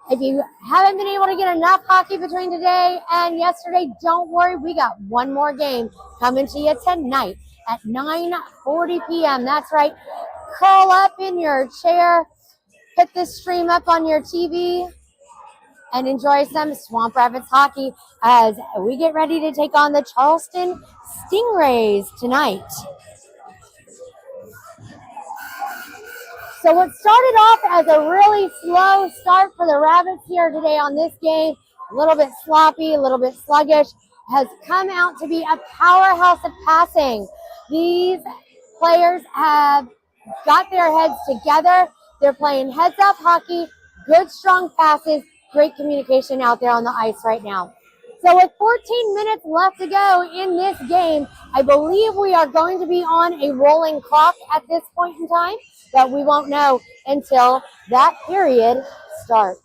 If you haven't been able to get enough hockey between today and yesterday, don't worry. We got one more game coming to you tonight at 9:40 p.m. That's right. Curl up in your chair, put this stream up on your TV, and enjoy some Swamp Rabbits hockey as we get ready to take on the Charleston Stingrays tonight. So what started off as a really slow start for the Rabbits here today on this game, a little bit sloppy, a little bit sluggish, has come out to be a powerhouse of passing. These players have got their heads together. They're playing heads-up hockey, good, strong passes, great communication out there on the ice right now. So with 14 minutes left to go in this game, I believe we are going to be on a rolling clock at this point in time, but we won't know until that period starts.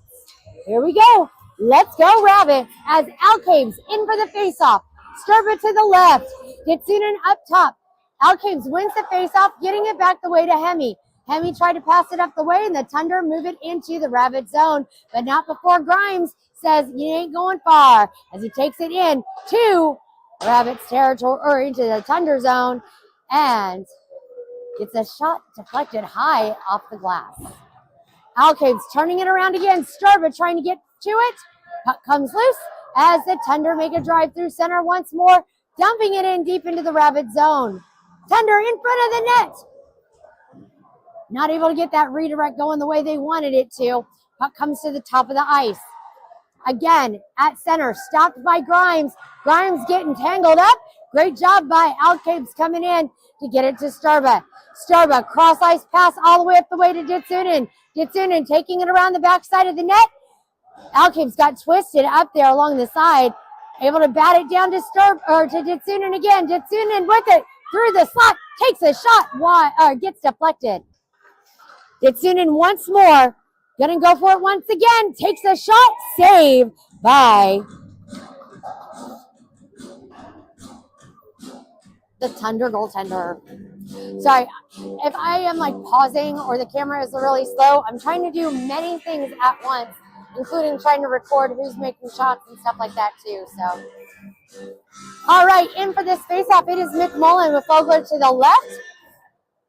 Here we go. Let's go, Rabbits, as Alcaves in for the faceoff. Sturba to the left. Getsunen up top. Alcaves wins the faceoff, getting it back the way to Hemi. Hemi tried to pass it up the way, and the Thunder move it into the Rabbit zone, but not before Grimes says, "You ain't going far," as he takes it in to Rabbits territory, or into the Thunder zone, and gets a shot deflected high off the glass. Alcaves turning it around again. Sturba trying to get to it. Puck comes loose as the Thunder make a drive through center once more, dumping it in deep into the Rabbit zone. Thunder in front of the net. Not able to get that redirect going the way they wanted it to. Puck comes to the top of the ice. Again, at center, stopped by Grimes. Grimes getting tangled up. Great job by Alcaves coming in to get it to Sturba. Sturba, cross ice pass all the way up the way to Ditsunen. Ditsunen taking it around the backside of the net. Alcaves got twisted up there along the side. Able to bat it down to Ditsunen again. Ditsunen with it through the slot. Takes a shot. Gets deflected. Ditsunen once more. Gonna go for it once again. Takes a shot. Save by the Thunder goaltender. Sorry, if I am like pausing or the camera is really slow, I'm trying to do many things at once, including trying to record who's making shots and stuff like that too. So, all right, in for this faceoff, it is McMullen with Fogler to the left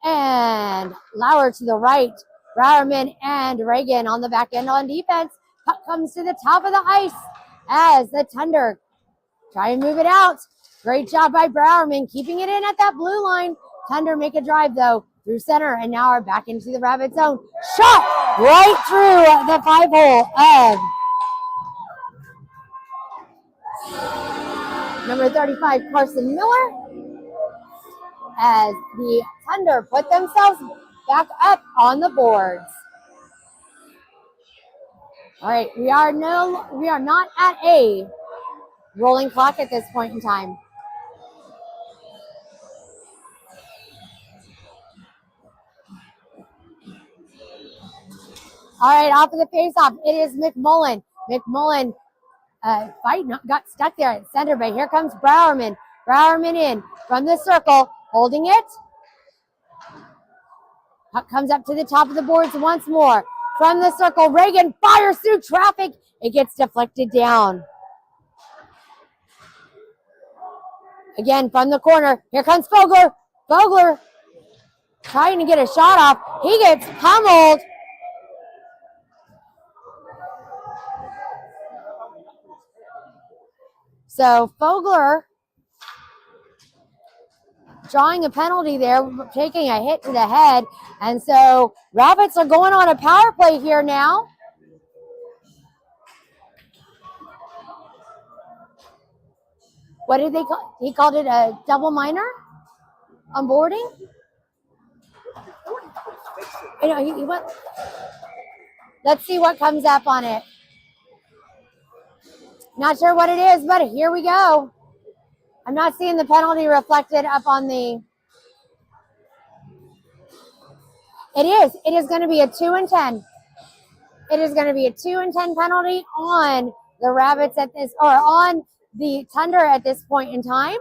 and Lauer to the right. Bowerman and Reagan on the back end on defense. Puck comes to the top of the ice as the Thunder try and move it out. Great job by Bowerman keeping it in at that blue line. Thunder make a drive though through center and now are back into the Rabbit zone. Shot right through the 5-hole of number 35, Carson Miller, as the Thunder put themselves back up on the boards. All right, we are not at a rolling clock at this point in time. All right, off of the face-off, it is McMullen. McMullen got stuck there at center, but here comes Browerman. Browerman in from the circle, holding it. Puck comes up to the top of the boards once more. From the circle, Reagan fires through traffic. It gets deflected down. Again, from the corner, here comes Fogler. Fogler trying to get a shot off. He gets pummeled. So Fogler drawing a penalty there, taking a hit to the head. And so Rabbits are going on a power play here now. What did they call? He called it a double minor on boarding. You know, he went. Let's see what comes up on it. Not sure what it is, but here we go. I'm not seeing the penalty reflected up on the. It is going to be a 2 and 10. It is going to be a 2 and 10 penalty on the Rabbits at this, or on the Thunder at this point in time.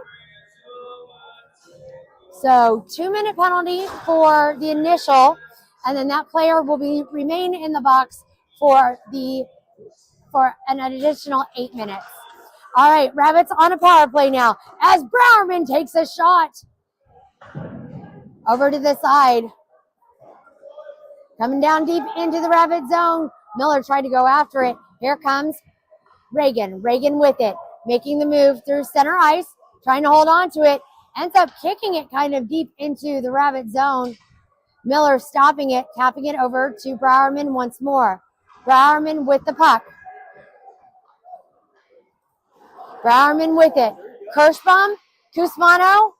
So 2-minute penalty for the initial, and then that player will remain in the box for an additional 8 minutes. All right, Rabbits on a power play now as Browerman takes a shot over to the side. Coming down deep into the Rabbit zone. Miller tried to go after it. Here comes Reagan. Reagan with it, making the move through center ice, trying to hold on to it. Ends up kicking it kind of deep into the Rabbit zone. Miller stopping it, tapping it over to Browerman once more. Browerman with the puck. Browerman with it. Kirschbaum, Kusmano,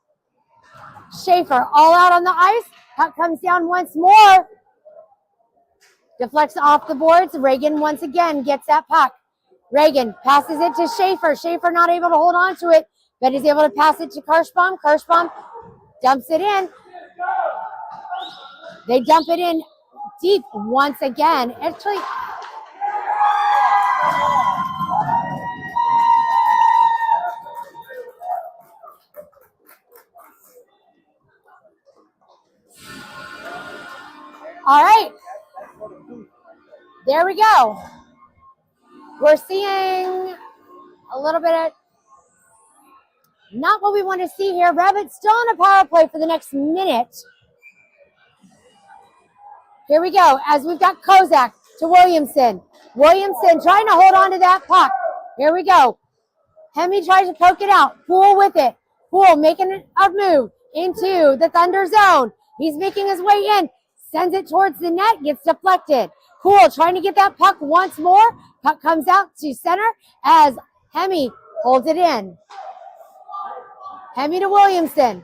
Schaefer all out on the ice. Puck comes down once more. Deflects off the boards. Reagan once again gets that puck. Reagan passes it to Schaefer. Schaefer not able to hold on to it, but is able to pass it to Kirschbaum. Kirschbaum dumps it in. They dump it in deep once again. Actually, all right. There we go. We're seeing a little bit of not what we want to see here. Rabbits still on a power play for the next minute. Here we go, as we've got Kozak to Williamson. Williamson trying to hold on to that puck. Here we go. Hemi tries to poke it out. Poole with it. Poole making a move into the Thunder zone. He's making his way in. Sends it towards the net. Gets deflected. Poole trying to get that puck once more. Puck comes out to center as Hemi holds it in. Hemi to Williamson.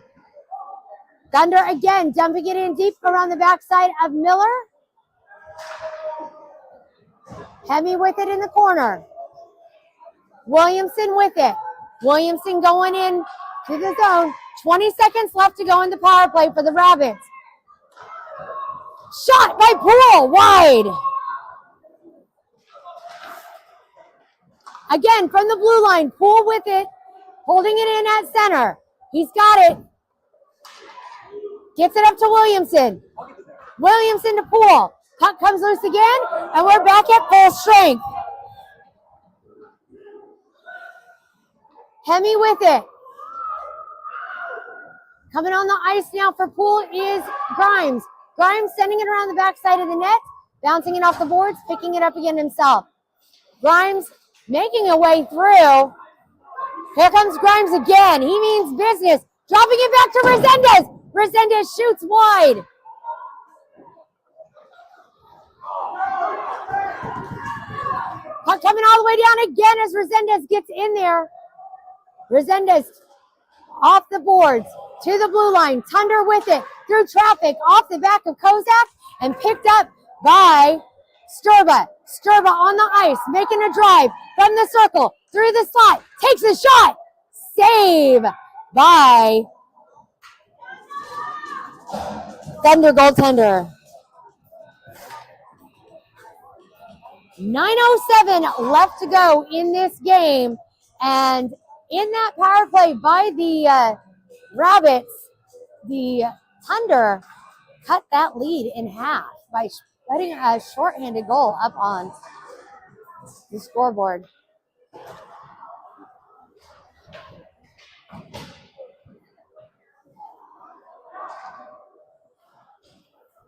Thunder again dumping it in deep around the backside of Miller. Hemi with it in the corner. Williamson with it. Williamson going in to the zone. 20 seconds left to go in the power play for the Rabbits. Shot by Poole, wide. Again, from the blue line, Poole with it, holding it in at center. He's got it. Gets it up to Williamson. Williamson to Poole. Puck comes loose again, and we're back at full strength. Hemi with it. Coming on the ice now for Poole is Grimes. Grimes sending it around the backside of the net, bouncing it off the boards, picking it up again himself. Grimes making a way through. Here comes Grimes again. He means business. Dropping it back to Resendez. Resendez shoots wide. Puck coming all the way down again as Resendez gets in there. Resendez off the boards to the blue line. Thunder with it through traffic off the back of Kozak and picked up by Sturba. Sturba on the ice, making a drive from the circle through the slot. Takes a shot. Save by Thunder goaltender. 9:07 left to go in this game. And in that power play by the Rabbits, the Thunder cut that lead in half by putting a shorthanded goal up on the scoreboard.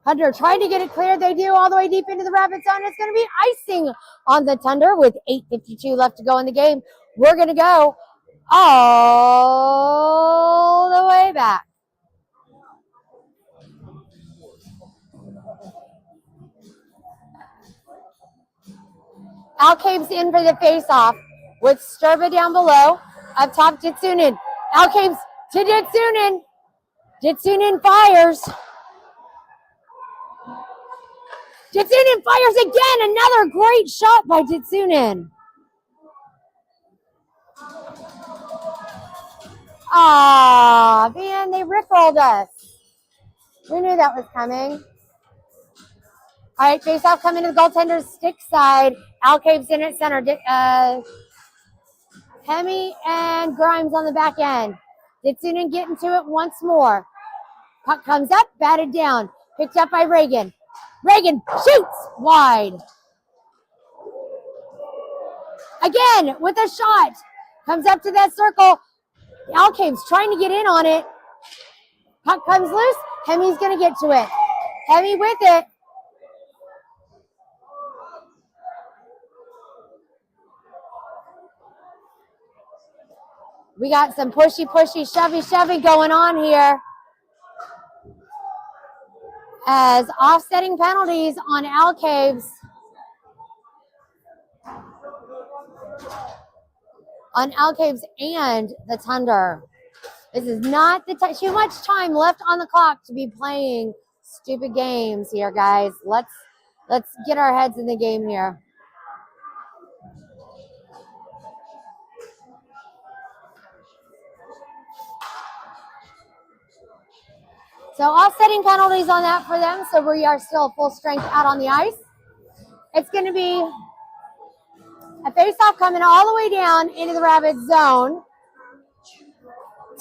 Thunder trying to get it clear. They do all the way deep into the Rabbit zone. It's going to be icing on the Thunder with 8:52 left to go in the game. We're going to go all the way back. Alcabe's in for the face-off with Sturba down below. Up top, Ditsunen. Alcabe's to Ditsunen. Ditsunen fires. Ditsunen fires again. Another great shot by Ditsunen. Ah, man, they rickrolled us. We knew that was coming. All right, face-off coming to the goaltender's stick side. Alcabe's in at center. Hemi and Grimes on the back end. Ditsunen getting to it once more. Puck comes up, batted down. Picked up by Reagan. Reagan shoots wide. Again with a shot. Comes up to that circle. Alcabe's trying to get in on it. Puck comes loose. Hemi's going to get to it. Hemi with it. We got some pushy, shovey going on here. As offsetting penalties on Alcabe's. On Alcabe's and the Thunder. This is not the too much time left on the clock to be playing stupid games here, guys. Let's get our heads in the game here. So offsetting penalties on that for them. So we are still full strength out on the ice. It's going to be a face-off coming all the way down into the Rabbit zone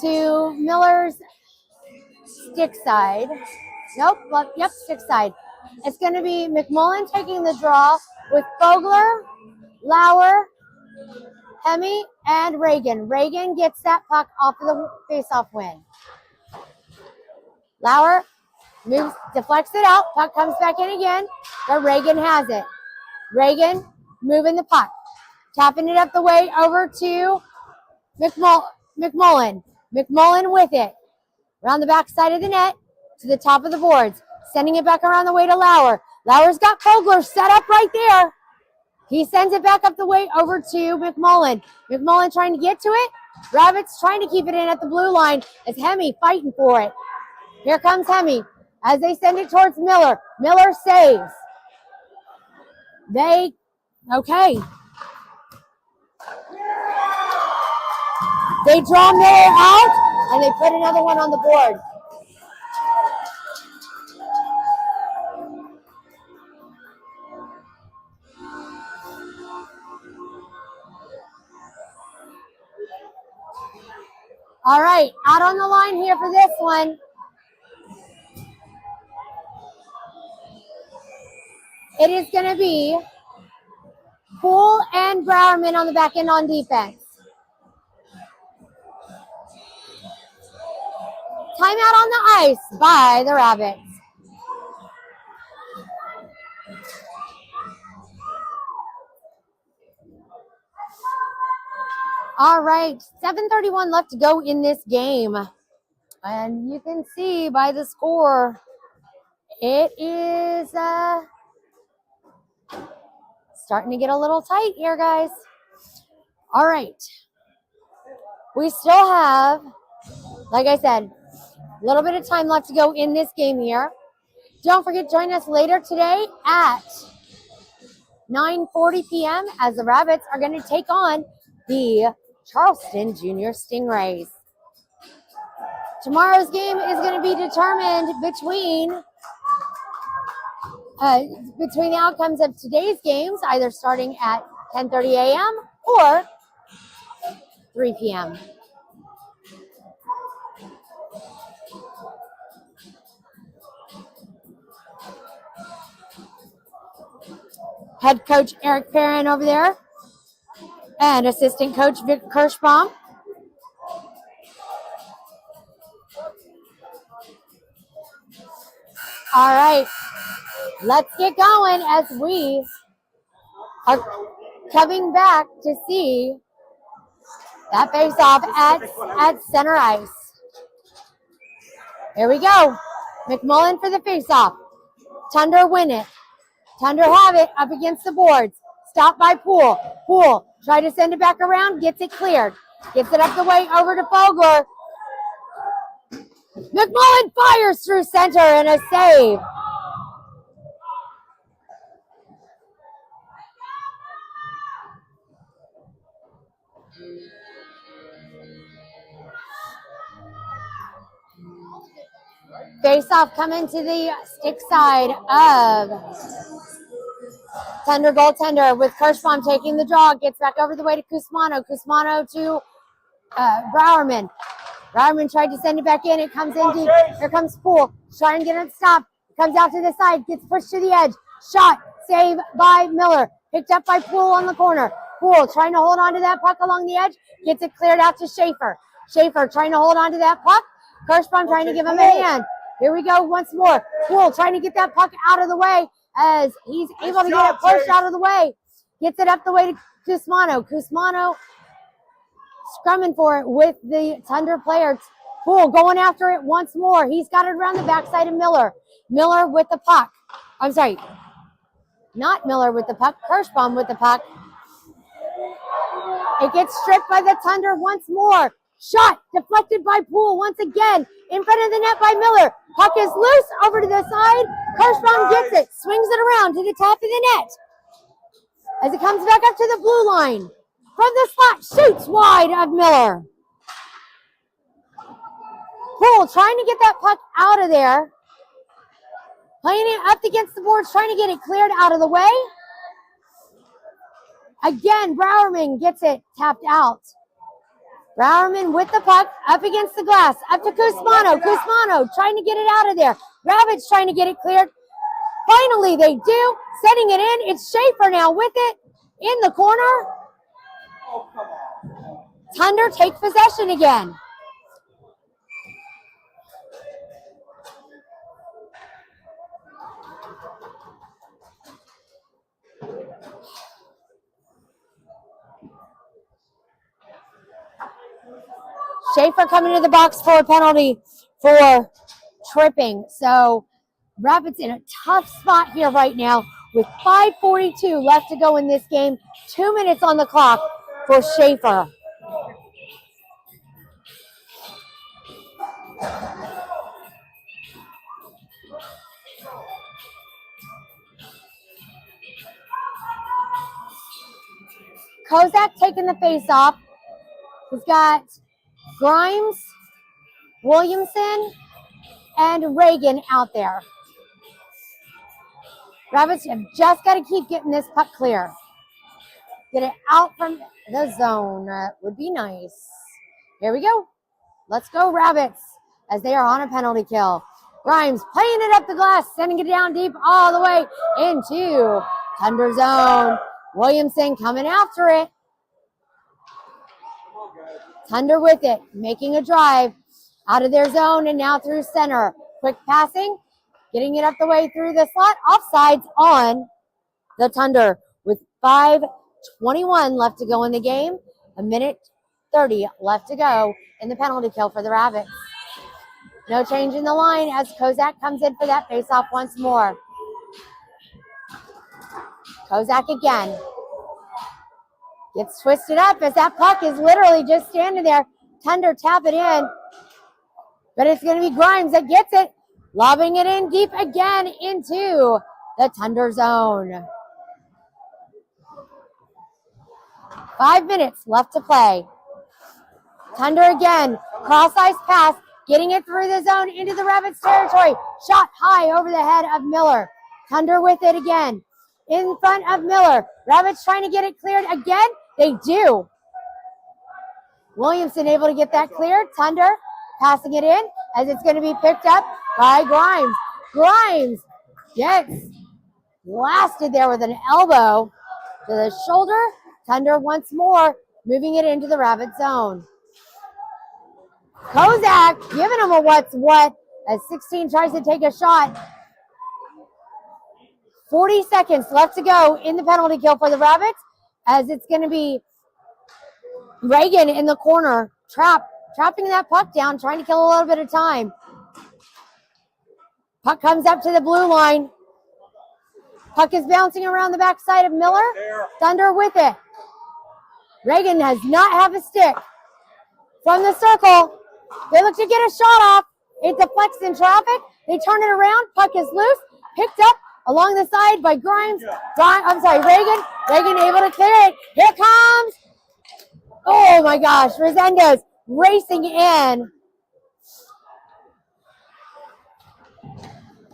to Miller's stick side. Nope, well, yep, stick side. It's going to be McMullen taking the draw with Fogler, Lauer, Hemi, and Reagan. Reagan gets that puck off of the face-off win. Lauer moves, deflects it out. Puck comes back in again, but Reagan has it. Reagan moving the puck. Tapping it up the way over to McMullen. McMullen with it. Around the back side of the net to the top of the boards. Sending it back around the way to Lauer. Lauer's got Fogler set up right there. He sends it back up the way over to McMullen. McMullen trying to get to it. Rabbits trying to keep it in at the blue line as Hemi fighting for it. Here comes Hemi as they send it towards Miller. Miller saves. Okay. They draw Miller out, and they put another one on the board. All right, out on the line here for this one. It is going to be Poole and Browerman on the back end on defense. Timeout on the ice by the Rabbits. All right, 7:31 left to go in this game. And you can see by the score, it is starting to get a little tight here, guys. All right. We still have, like I said, a little bit of time left to go in this game here. Don't forget, join us later today at 9:40 p.m. as the Rabbits are going to take on the Charleston Junior Stingrays. Tomorrow's game is going to be determined between the outcomes of today's games, either starting at 10:30 a.m. or 3 p.m. Head coach Eric Perrin over there and assistant coach Vic Kirschbaum. All right, let's get going as we are coming back to see that face-off at center ice. Here we go. McMullen for the face-off. Thunder win it. Thunder have it up against the boards. Stopped by Poole. Poole try to send it back around, gets it cleared. Gets it up the way over to Fogler. McMullen fires through center and a save. Face-off coming to the stick side of Thunder goaltender with Kirschbaum taking the draw. Gets back over the way to Kusmano. Kusmano to Browerman. Browerman tried to send it back in. It comes in deep. Here comes Poole. Trying to get it stopped. Comes out to the side. Gets pushed to the edge. Shot. Save by Miller. Picked up by Poole on the corner. Poole trying to hold on to that puck along the edge. Gets it cleared out to Schaefer. Schaefer trying to hold on to that puck. Kirschbaum trying to give him a hand. Here we go once more. Poole trying to get that puck out of the way as he's able to get it pushed out of the way. Gets it up the way to Kusmano. Kusmano scrumming for it with the Thunder players. Poole going after it once more. He's got it around the backside of Miller. Miller with the puck. I'm sorry. Not Miller with the puck. Kirschbaum with the puck. It gets stripped by the Thunder once more. Shot deflected by Poole once again. In front of the net by Miller. Puck is loose over to the side. Kirschbaum gets it. Swings it around to the top of the net. As it comes back up to the blue line. From the slot, shoots wide of Miller. Poole trying to get that puck out of there. Playing it up against the boards, trying to get it cleared out of the way. Again, Browerman gets it tapped out. Browerman with the puck up against the glass. Up to Kusmano. Kusmano trying to get it out of there. Rabbits trying to get it cleared. Finally, they do. Setting it in. It's Schaefer now with it in the corner. Thunder take possession again. Schaefer coming to the box for a penalty for tripping. So Rapids in a tough spot here right now with 5:42 left to go in this game. 2 minutes on the clock for Schaefer. Kozak taking the face off. He's got Grimes, Williamson, and Reagan out there. Rabbits have just got to keep getting this puck clear. Get it out from the zone. Would be nice. Here we go. Let's go, Rabbits, as they are on a penalty kill. Grimes playing it up the glass, sending it down deep all the way into Thunder zone. Williamson coming after it. Thunder with it, making a drive out of their zone and now through center. Quick passing, getting it up the way through the slot. Offsides on the Thunder with 5:21 left to go in the game. 1:30 left to go in the penalty kill for the Rabbits. No change in the line as Kozak comes in for that faceoff once more. Kozak again. Gets twisted up as that puck is literally just standing there. Thunder tap it in. But it's going to be Grimes that gets it. Lobbing it in deep again into the Thunder zone. 5 minutes left to play. Thunder again. Cross-ice pass. Getting it through the zone into the Rabbits territory. Shot high over the head of Miller. Thunder with it again. In front of Miller. Rabbits trying to get it cleared again. They do. Williamson able to get that cleared. Thunder passing it in as it's going to be picked up by Grimes. Grimes gets blasted there with an elbow to the shoulder. Thunder once more moving it into the Rabbit zone. Kozak giving him a what's what as 16 tries to take a shot. 40 seconds left to go in the penalty kill for the Rabbits as it's going to be Reagan in the corner, trapping that puck down, trying to kill a little bit of time. Puck comes up to the blue line. Puck is bouncing around the backside of Miller. Thunder with it. Reagan does not have a stick. From the circle, they look to get a shot off. It deflects in traffic. They turn it around. Puck is loose. Picked up along the side by Grimes. Reagan. Reagan able to clear it. Here comes. Oh my gosh, Resendez racing in.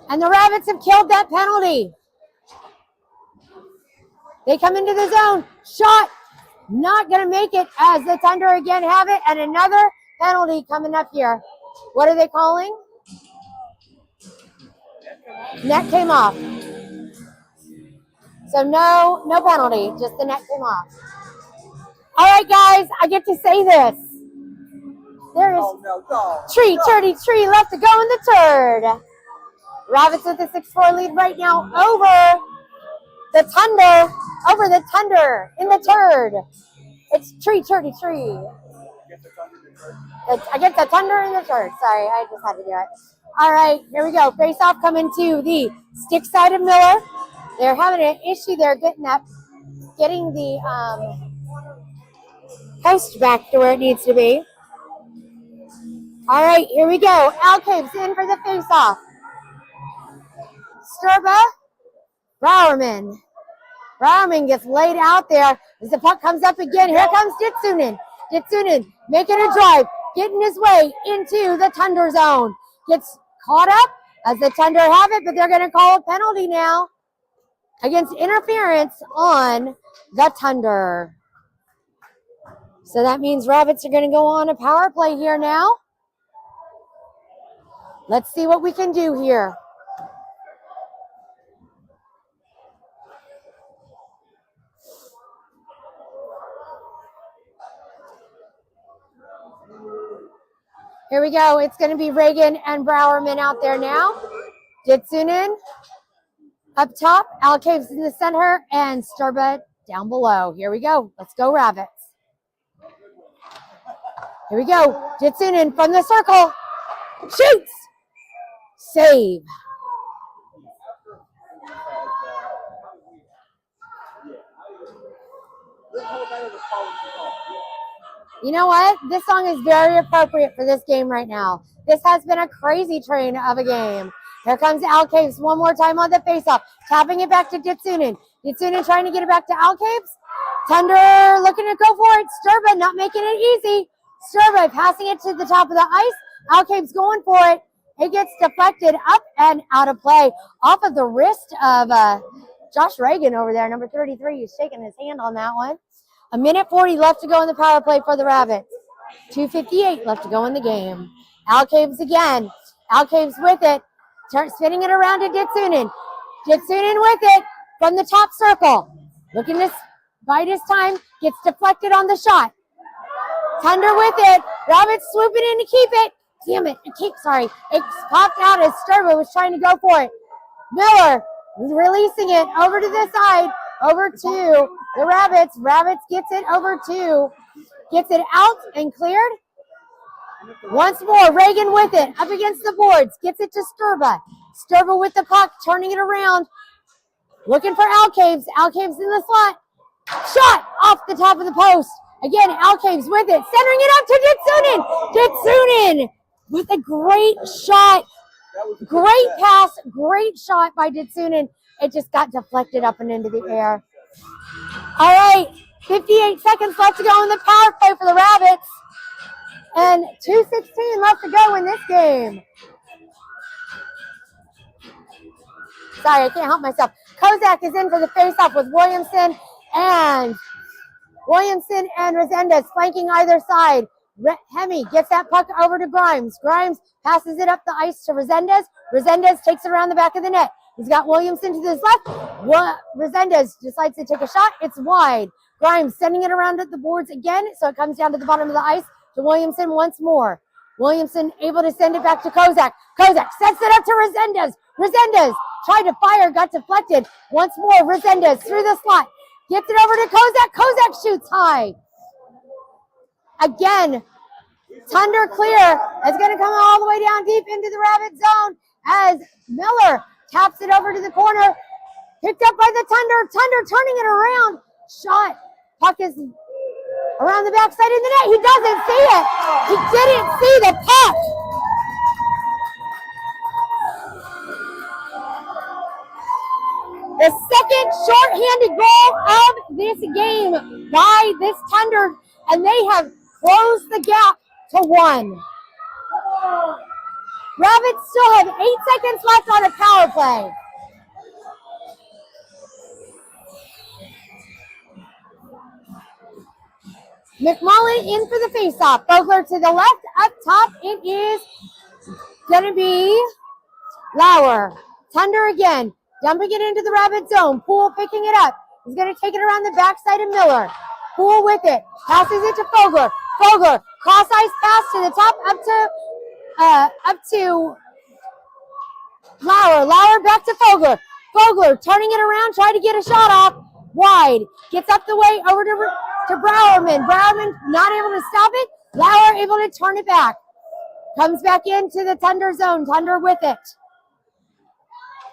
And the Rabbits have killed that penalty. They come into the zone. Shot. Not going to make it as the Thunder again have it. And another penalty coming up here. What are they calling? Net came off. So no penalty. Just the net came off. All right, guys. I get to say this. There is tree left to go in the third. Rabbits with a 6-4 lead right now over the Thunder in the third. It's tree. I get the Thunder in the third. Sorry, I just had to do it. All right, here we go. Face off coming to the stick side of Miller. They're having an issue there getting the post back to where it needs to be. All right, here we go. Alcaves in for the face off. Sturba, Browerman. Browerman gets laid out there as the puck comes up again. Here comes Ditsunen. Ditsunen making a drive, getting his way into the Thunder zone. Gets caught up as the Thunder have it, but they're going to call a penalty now against interference on the Thunder. So that means Rabbits are going to go on a power play here now. Let's see what we can do here. Here we go. It's going to be Reagan and Browerman out there now. Ditsunen up top. Alcaves in the center. And Sturba down below. Here we go. Let's go, Rabbits. Here we go. Ditsunen from the circle. Shoots. Save. You know what? This song is very appropriate for this game right now. This has been a crazy train of a game. Here comes Alcaves one more time on the faceoff. Tapping it back to Ditsunen. Ditsunen trying to get it back to Alcaves. Thunder looking to go for it. Sturba not making it easy. Sturba passing it to the top of the ice. Alcaves going for it. It gets deflected up and out of play. Off of the wrist of Josh Reagan over there, number 33. He's shaking his hand on that one. 1:40 left to go in the power play for the Rabbits. 2:58 left to go in the game. Alcaves again. Alcaves with it. Spinning it around to Ditsunen. Ditsunen with it from the top circle. Looking to bide his time. Gets deflected on the shot. Thunder with it. Rabbits swooping in to keep it. Damn it. It popped out as Sturba was trying to go for it. Miller releasing it over to the side. Over to the Rabbits. Rabbits gets it over to. Gets it out and cleared. Once more, Reagan with it. Up against the boards. Gets it to Sturba. Sturba with the puck. Turning it around. Looking for Alcaves. Alcaves in the slot. Shot off the top of the post. Again, Alcaves with it, centering it up to Ditsunin. Ditsunin with a great shot. Great pass, great shot by Ditsunin. It just got deflected up and into the air. All right, 58 seconds left to go in the power play for the Rabbits. And 2:16 left to go in this game. Sorry, I can't help myself. Kozak is in for the face-off with Williamson and Resendez flanking either side. Hemi gets that puck over to Grimes. Grimes passes it up the ice to Resendez. Resendez takes it around the back of the net. He's got Williamson to his left. Resendez decides to take a shot. It's wide. Grimes sending it around at the boards again, so it comes down to the bottom of the ice to Williamson once more. Williamson able to send it back to Kozak. Kozak sets it up to Resendez. Resendez tried to fire, got deflected. Once more, Resendez through the slot. Gets it over to Kozak. Kozak shoots high. Again, Thunder clear. It's going to come all the way down deep into the Rabbit zone as Miller taps it over to the corner. Picked up by the Thunder. Thunder turning it around. Shot. Puck is around the backside of the net. He doesn't see it. He didn't see the puck. The second shorthanded goal of this game by this Thunder, and they have closed the gap to 1. Rabbits still have 8 seconds left on a power play. McMullen in for the faceoff. Vogler to the left. Up top, it is going to be Lauer. Thunder again. Dumping it into the Rabbit zone. Poole picking it up. He's going to take it around the backside of Miller. Poole with it. Passes it to Vogler. Vogler. Cross ice pass to the top. Up to Lauer. Lauer back to Vogler. Vogler turning it around. Trying to get a shot off. Wide. Gets up the way over to Browerman. Browerman not able to stop it. Lauer able to turn it back. Comes back into the Thunder zone. Thunder with it.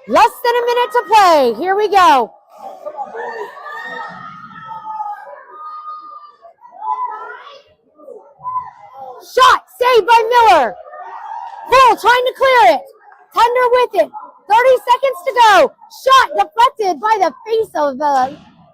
Less than a minute to play. Here we go. Shot saved by Miller. Bull trying to clear it. Thunder with it. 30 seconds to go. Shot deflected by the face of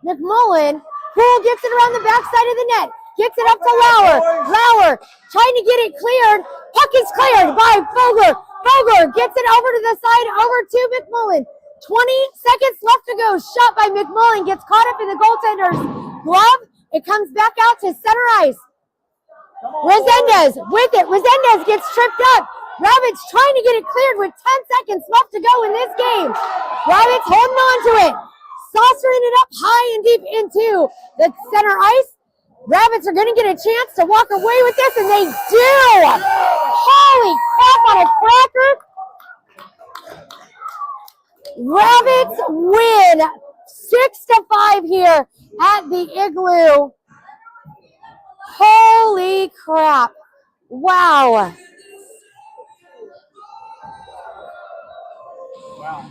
McMullen. Poole gets it around the backside of the net. Gets it up to Lauer. Lauer trying to get it cleared. Puck is cleared by Vogler. Vogler gets it over to the side, over to McMullen. 20 seconds left to go. Shot by McMullen. Gets caught up in the goaltender's glove. It comes back out to center ice. Resendez with it. Resendez gets tripped up. Rabbits trying to get it cleared with 10 seconds left to go in this game. Rabbits holding on to it. Saucering it up high and deep into the center ice. Rabbits are going to get a chance to walk away with this, and they do! Holy crap on a cracker! Rabbits win 6-5 here at the Igloo. Holy crap. Wow.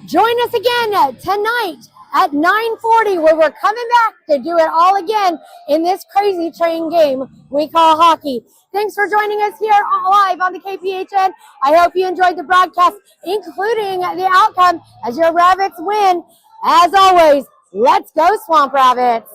Join us again tonight at 9:40, where we're coming back to do it all again in this crazy train game we call hockey. Thanks for joining us here live on the KPHN. I hope you enjoyed the broadcast, including the outcome as your Rabbits win. As always, let's go Swamp Rabbits.